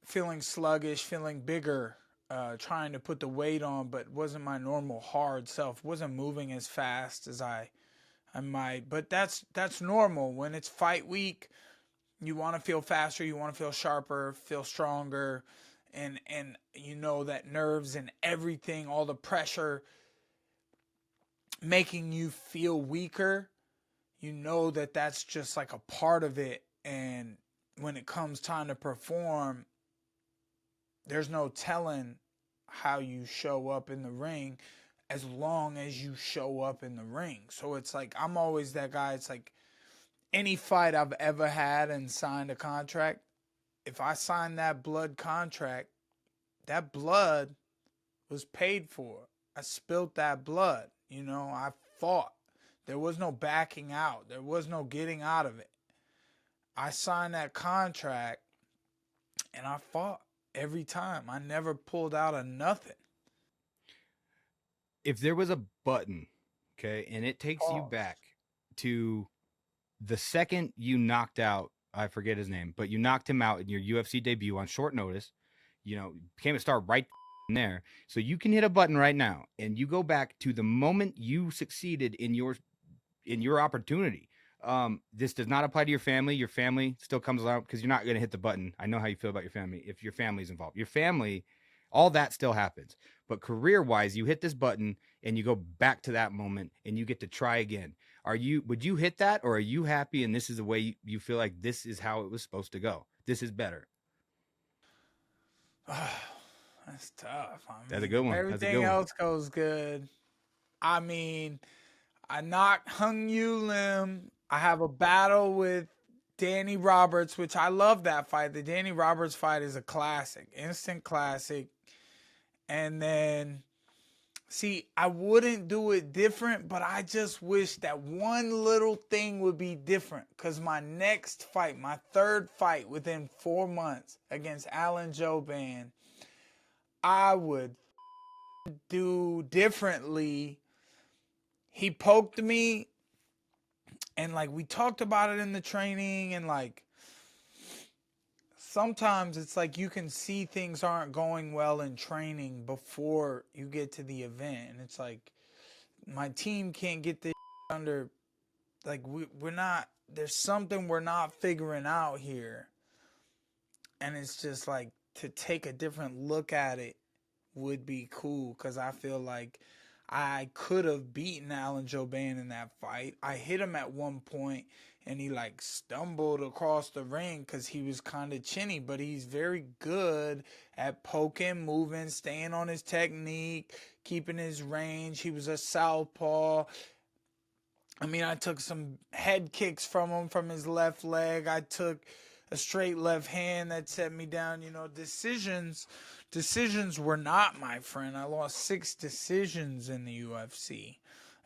feeling sluggish, feeling bigger, trying to put the weight on, but wasn't my normal hard self. Wasn't moving as fast as I might. But that's normal. When it's fight week, you want to feel faster, you want to feel sharper, feel stronger, and you know that nerves and everything, all the pressure making you feel weaker, you know that that's just like a part of it. And when it comes time to perform, there's no telling how you show up in the ring as long as you show up in the ring. So it's like, I'm always that guy. It's like any fight I've ever had and signed a contract, if I signed that blood contract, that blood was paid for. I spilled that blood. You know, I fought. There was no backing out. There was no getting out of it. I signed that contract and I fought every time. I never pulled out of nothing. If there was a button, okay, and it takes you back to the second you knocked out, I forget his name, but you knocked him out in your UFC debut on short notice, you know, became a star right there. So you can hit a button right now and you go back to the moment you succeeded in your opportunity. This does not apply to your family. Your family still comes out because you're not going to hit the button. I know how you feel about your family if your family's involved. Your family, all that still happens. But career-wise, you hit this button and you go back to that moment and you get to try again. Would you hit that, or are you happy and this is the way you feel like this is how it was supposed to go? This is better. That's tough. I mean, that's a good one. Everything else goes good. I mean, I knocked Hung Yu Lim. I have a battle with Danny Roberts, which I love that fight. The Danny Roberts fight is a classic, instant classic. And then, see, I wouldn't do it different, but I just wish that one little thing would be different. Because my next fight, my third fight within 4 months against Alan Jouban, I would do differently. He poked me, and like we talked about it in the training, and like sometimes it's like you can see things aren't going well in training before you get to the event, and it's like my team can't get this under, like we're not, there's something we're not figuring out here. And it's just like to take a different look at it would be cool, because I feel like I could have beaten Alan Jouban in that fight. I hit him at one point and he like stumbled across the ring because he was kind of chinny, but he's very good at poking, moving, staying on his technique, keeping his range. He was a southpaw. I mean, I took some head kicks from him from his left leg. I took a straight left hand that set me down. You know, decisions were not my friend. I lost 6 decisions in the UFC.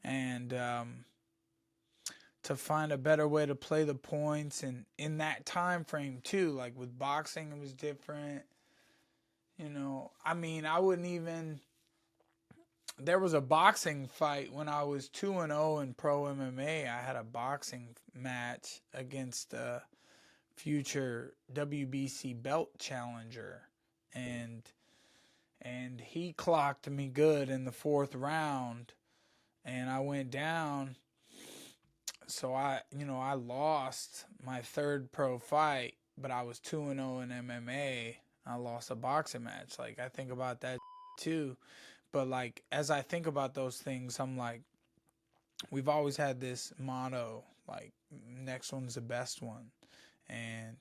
And to find a better way to play the points, and in that time frame too, like with boxing it was different. You know, I mean, I wouldn't even, there was a boxing fight when I was 2-0 in pro MMA. I had a boxing match against a future WBC belt challenger, and he clocked me good in the 4th round, and I went down. So I lost my 3rd pro fight, but I was 2-0 in MMA. I lost a boxing match. Like, I think about that too. But like, as I think about those things, I'm like, we've always had this motto, like, next one's the best one. And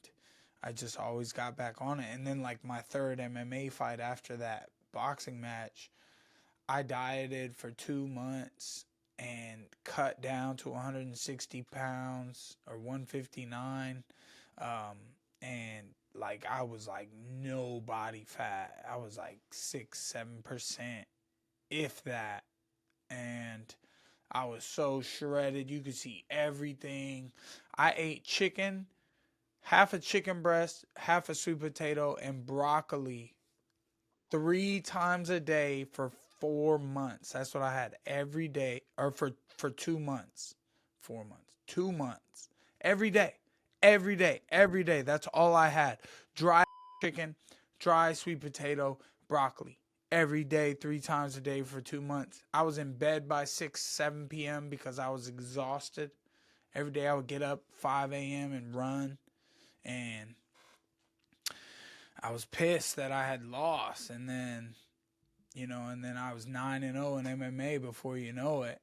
I just always got back on it. And then like my 3rd MMA fight after that boxing match, I dieted for 2 months and cut down to 160 pounds or 159. And like, I was like no body fat. I was like 6-7%, if that. And I was so shredded. You could see everything. I ate chicken, half a chicken breast, half a sweet potato, and broccoli 3 times a day for 4 months. That's what I had every day, or for 2 months. 4 months. 2 months. Every day. Every day. Every day. That's all I had. Dry chicken, dry sweet potato, broccoli. Every day, 3 times a day for 2 months. I was in bed by 6, 7 p.m. because I was exhausted. Every day I would get up 5 a.m. and run. And I was pissed that I had lost. And then, and then I was 9-0 in MMA before you know it,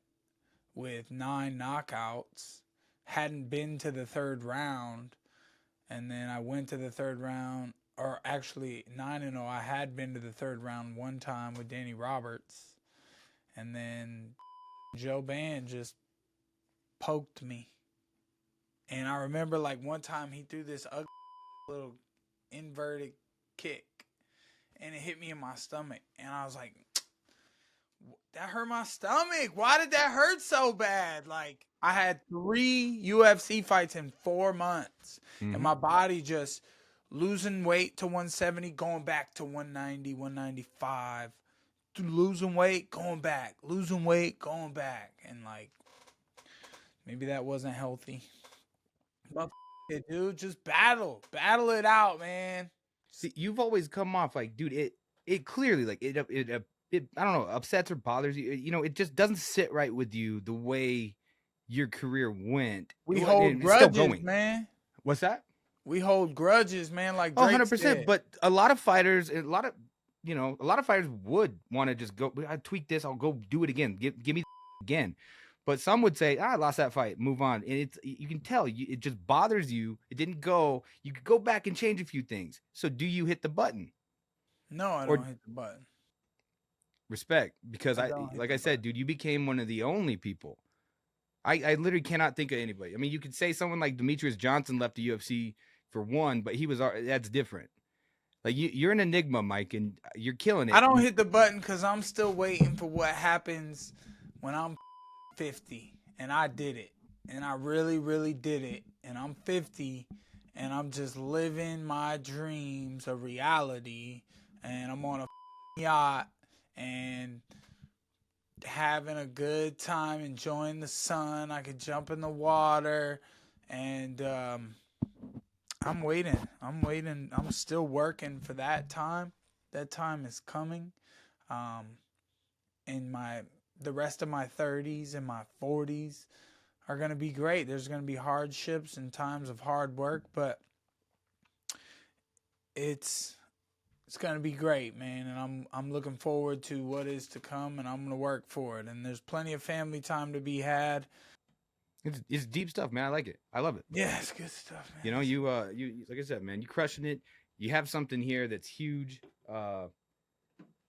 with 9 knockouts. Hadn't been to the 3rd round. And then I went to the 3rd round, or actually 9-0. I had been to the 3rd round one time with Danny Roberts. And then Joe Band just poked me. And I remember like one time he threw this ugly little inverted kick and it hit me in my stomach. And I was like, that hurt my stomach. Why did that hurt so bad? Like, I had 3 UFC fights in 4 months. And my body just losing weight to 170, going back to 190, 195. Losing weight, going back. Losing weight, going back. And like, maybe that wasn't healthy. But it, dude, just battle it out, man. See, you've always come off like, dude, it clearly, like, it I don't know, upsets or bothers you. It just doesn't sit right with you the way your career went. We hold grudges, man. What's that? We hold grudges, man. Like Drake 100%. said. But a lot of fighters, a lot of fighters would want to just go, I tweak this, I'll go do it again. Give me again. But some would say, I lost that fight, move on. And you can tell it just bothers you. It didn't go. You could go back and change a few things. So do you hit the button? No, I don't hit the button. Respect, because like I said, dude, you became one of the only people. I literally cannot think of anybody. I mean, you could say someone like Demetrius Johnson left the UFC for one, but that's different. Like you're an enigma, Mike, and you're killing it. I don't hit the button because I'm still waiting for what happens when I'm 50, and I did it, and I really, really did it, and I'm 50, and I'm just living my dreams of reality, and I'm on a yacht and having a good time, enjoying the sun. I could jump in the water, and I'm waiting. I'm still working for that time. That time is coming. The rest of my 30s and my 40s are going to be great. There's going to be hardships and times of hard work, but it's going to be great, man. And I'm looking forward to what is to come, and I'm going to work for it. And there's plenty of family time to be had. It's deep stuff, man. I like it. I love it. Yeah, it's good stuff, man. You like I said, man, you crushing it. You have something here that's huge.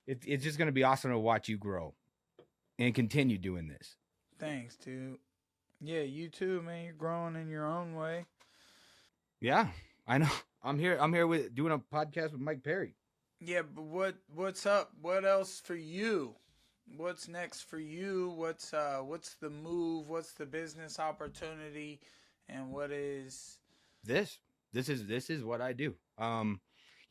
It's just going to be awesome to watch you grow and continue doing this. Thanks, dude. Yeah, you too, man. You're growing in your own way. Yeah, I know. I'm here with doing a podcast with Mike Perry. Yeah, but what's up? What else for you? What's next for you? What's the move? What's the business opportunity? And what is this? This is what I do. How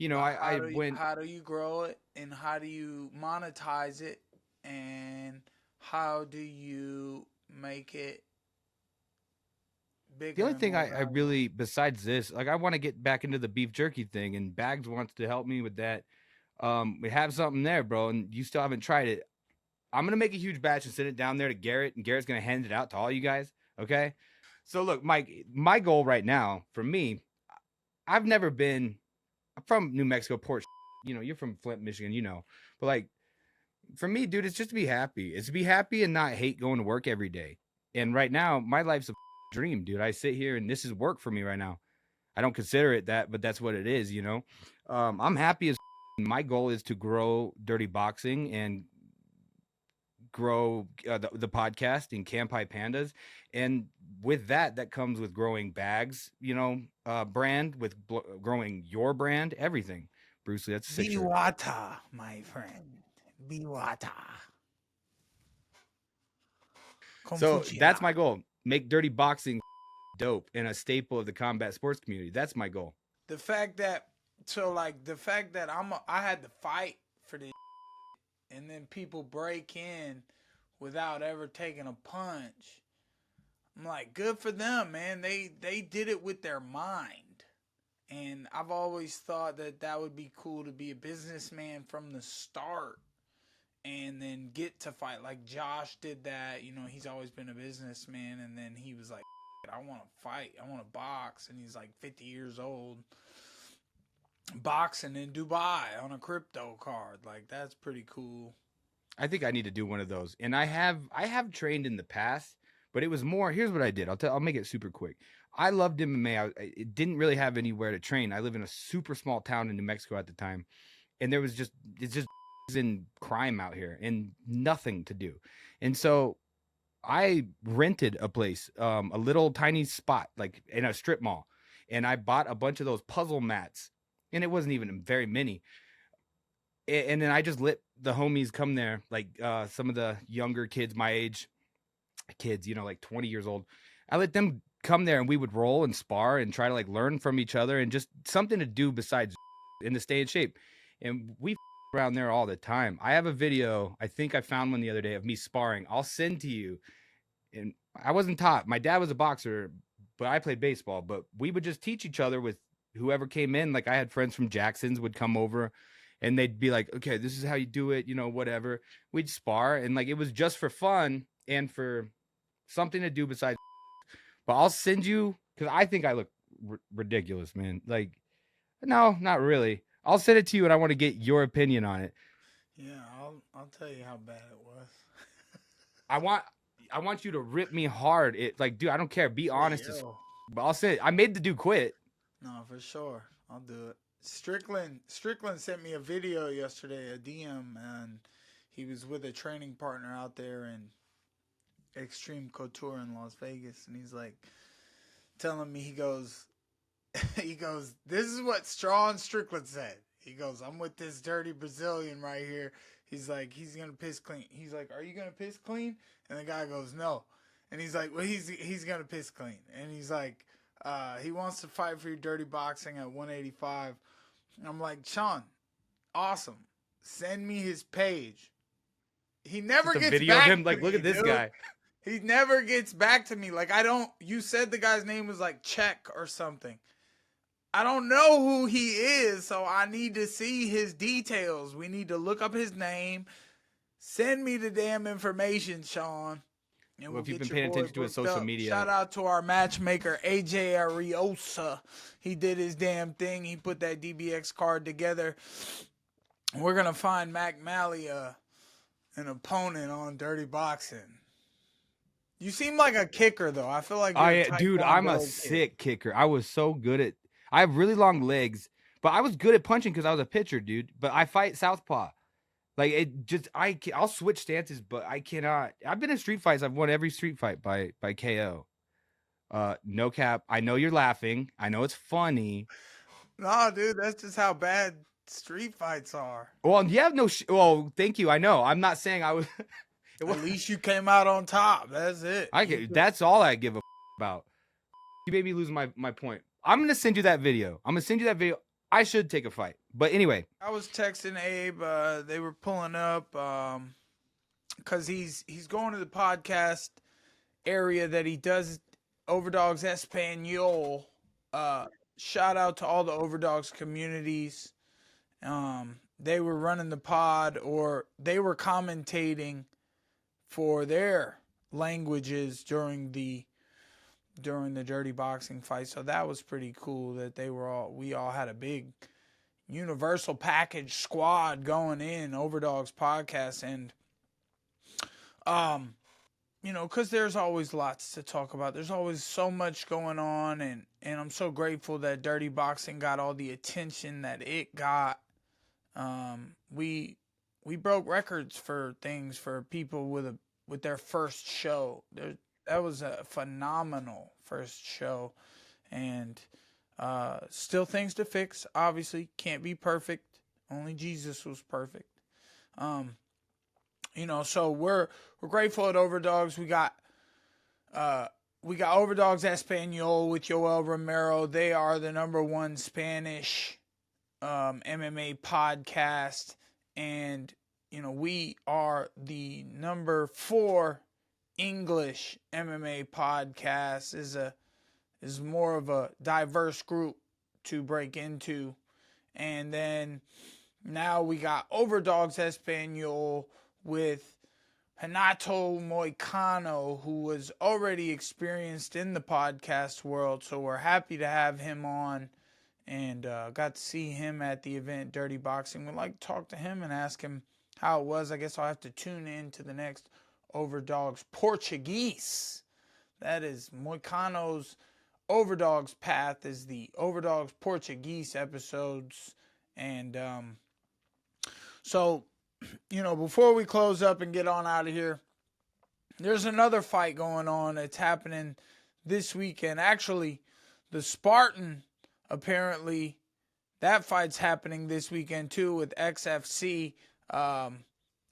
do you grow it, and how do you monetize it, and how do you make it bigger? The only thing I really, besides this, like, I want to get back into the beef jerky thing, and Bags wants to help me with that. We have something there, bro, and you still haven't tried it. I'm going to make a huge batch and send it down there to Garrett, and Garrett's going to hand it out to all you guys, okay? So, look, Mike, my goal right now, for me, I'm from New Mexico, Port, you're from Flint, Michigan, But, like, for me, dude, it's just to be happy. It's to be happy and not hate going to work every day. And right now, my life's a dream, dude. I sit here, and this is work for me right now. I don't consider it that, but that's what it is, I'm happy as my goal is to grow Dirty Boxing and grow the podcast in Campai Pandas, and with that comes with growing Bags, brand, with growing your brand, everything. Bruce Lee, that's a sick shirt. Biwata, my friend. Biwata. So that's my goal. Make Dirty Boxing dope and a staple of the combat sports community. That's my goal. The fact that I had to fight for this, and then then people break in without ever taking a punch. I'm like, good for them, man. They did it with their mind. And I've always thought that that would be cool to be a businessman from the start and then get to fight. Like Josh did that. You know, he's always been a businessman, and then he was like, I want to fight. I want to box. And he's like 50 years old, boxing in Dubai on a crypto card. Like, that's pretty cool. I think I need to do one of those. And I have trained in the past, but it was more, here's what I did. I'll make it super quick. I loved MMA. It didn't really have anywhere to train. I live in a super small town in New Mexico at the time, and there was it's just in crime out here and nothing to do. And so I rented a place, a little tiny spot, like in a strip mall, and I bought a bunch of those puzzle mats, and it wasn't even very many. And then I just let the homies come there, like some of the younger kids, my age kids, you know, like 20 years old. I let them come there, and we would roll and spar and try to like learn from each other and just something to do besides and to stay in shape. And we around there all the time. I have a video, I think I found one the other day, of me sparring. I'll send to you. And I wasn't taught. My dad was a boxer, but I played baseball. But we would just teach each other with whoever came in. Like I had friends from Jackson's would come over, and they'd be like, okay, this is how you do it, you know, whatever. We'd spar, and like it was just for fun and for something to do besides. But I'll send you, because I think I look ridiculous, man. Like, no, not really. I'll send it to you, and I want to get your opinion on it. Yeah, I'll tell you how bad it was. I want you to rip me hard. It like, dude, I don't care. Be honest. But I'll say it. I made the dude quit. No, for sure. I'll do it. Strickland sent me a video yesterday, a DM, and he was with a training partner out there in Extreme Couture in Las Vegas, and he's like telling me, he goes, this is what Straw and Strickland said. He goes, I'm with this dirty Brazilian right here. He's like, he's gonna piss clean. He's like, are you gonna piss clean? And the guy goes, no. And he's like, well, he's gonna piss clean. And he's like, he wants to fight for your dirty boxing at 185. And I'm like, Sean, awesome. Send me his page. He never gets video back of him, to like, look me, at this dude. guy. He never gets back to me. Like, you said the guy's name was like Czech or something. I don't know who he is, so I need to see his details. We need to look up his name. Send me the damn information, Sean. And well, if you've been paying attention to his social media. Shout out to our matchmaker, AJ Ariosa. He did his damn thing. He put that DBX card together. We're going to find Mac Malley an opponent on Dirty Boxing. You seem like a kicker, though. I feel like dude, I'm a sick kicker. I was so good at. I have really long legs, but I was good at punching because I was a pitcher, dude. But I fight southpaw. Like it just, I'll switch stances, but I cannot. I've been in street fights. I've won every street fight by KO. No cap. I know you're laughing. I know it's funny. No, dude, that's just how bad street fights are. Well, yeah, well, thank you. I know. I'm not saying I was. At least you came out on top. That's it. That's all I give a about. You made me lose my point. I'm gonna send you that video. I should take a fight. But anyway. I was texting Abe. They were pulling up because he's going to the podcast area that he does, OverDogs Espanol. Shout out to all the OverDogs communities. They were running the pod, or they were commentating for their languages during the dirty boxing fight. So that was pretty cool that we all had a big universal package squad going in OverDogs podcast. And you know, because there's always lots to talk about. There's always so much going on, and I'm so grateful that dirty boxing got all the attention that it got. We broke records for things for people with their first show. That was a phenomenal first show, and still things to fix. Obviously, can't be perfect. Only Jesus was perfect. You know, so we're grateful at OverDogs. We got OverDogs Espanol with Yoel Romero. They are the #1 Spanish MMA podcast, and we are the number 4 English MMA podcast. Is more of a diverse group to break into. And then now we got OverDogs Espanol with Renato Moicano, who was already experienced in the podcast world. So we're happy to have him on, and got to see him at the event, Dirty Boxing. We'd like to talk to him and ask him how it was. I guess I'll have to tune in to the next OverDogs Portuguese. That is Moicano's OverDogs path, is the OverDogs Portuguese episodes. And so, before we close up and get on out of here, there's another fight going on that's happening this weekend. Actually, the Spartan, apparently, that fight's happening this weekend too with XFC. The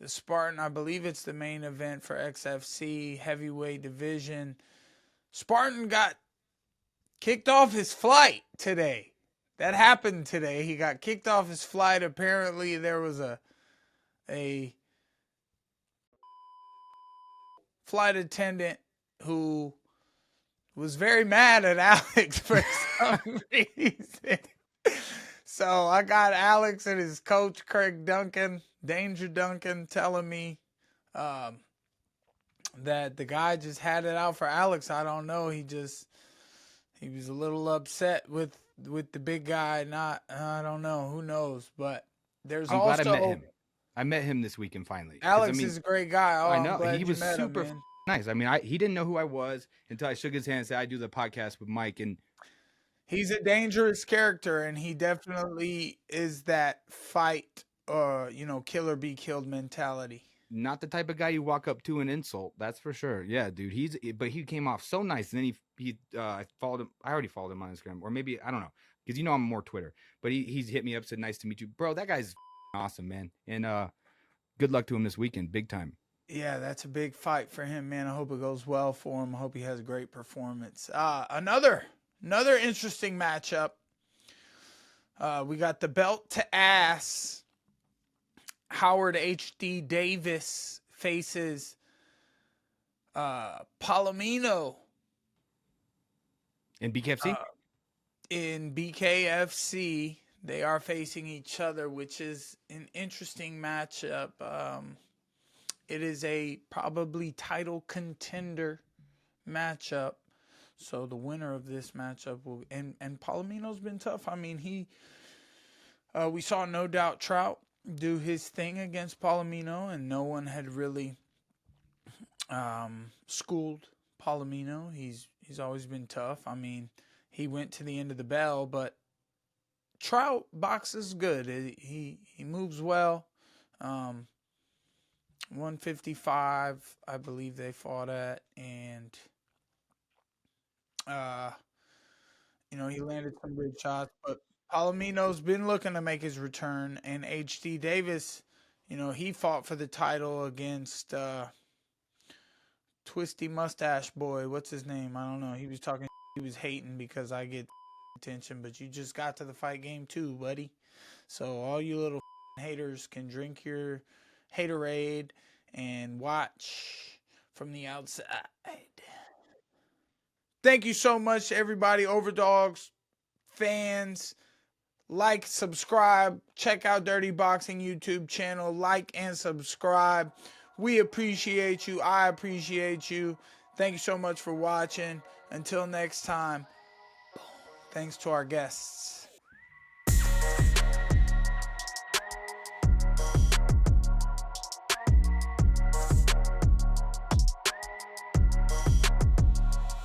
Spartan, I believe it's the main event for XFC heavyweight division. Spartan got kicked off his flight today. That happened today. He got kicked off his flight. Apparently, there was a flight attendant who was very mad at Alex for some reason. So I got Alex and his coach, Craig Duncan, Danger Duncan, telling me that the guy just had it out for Alex. I don't know. He was a little upset with the big guy. I don't know. Who knows? But I'm glad I met him. I met him this weekend finally. Alex is a great guy. Oh, I know. he was super nice. I mean, he didn't know who I was until I shook his hand and said, I do the podcast with Mike. And he's a dangerous character, and he definitely is that fight, killer be killed mentality. Not the type of guy you walk up to and insult. That's for sure. Yeah, dude. But he came off so nice. And then I followed him. I already followed him on Instagram, or maybe, I don't know. Because I'm more Twitter. But he's hit me up, said, nice to meet you. Bro, that guy's awesome, man. And good luck to him this weekend. Big time. Yeah, that's a big fight for him, man. I hope it goes well for him. I hope he has a great performance. Another interesting matchup. We got the belt to ass. Howard H.D. Davis faces Palomino. In BKFC? In BKFC, they are facing each other, which is an interesting matchup. It is a probably title contender matchup. So the winner of this matchup will, and Palomino's been tough. I mean, we saw No Doubt Trout do his thing against Palomino, and no one had really schooled Palomino. He's always been tough. I mean, he went to the end of the bell, but Trout boxes good. He moves well. 155, I believe they fought at, and he landed some good shots, but Palomino's been looking to make his return, and HD Davis, he fought for the title against Twisty Mustache Boy. What's his name? I don't know. He was hating because I get attention, but you just got to the fight game too, buddy. So all you little haters can drink your haterade and watch from the outside. Thank you so much, everybody. OverDogs fans. Like, subscribe, check out Dirty Boxing YouTube channel, like and subscribe. We appreciate you. I appreciate you. Thank you so much for watching. Until next time, thanks to our guests.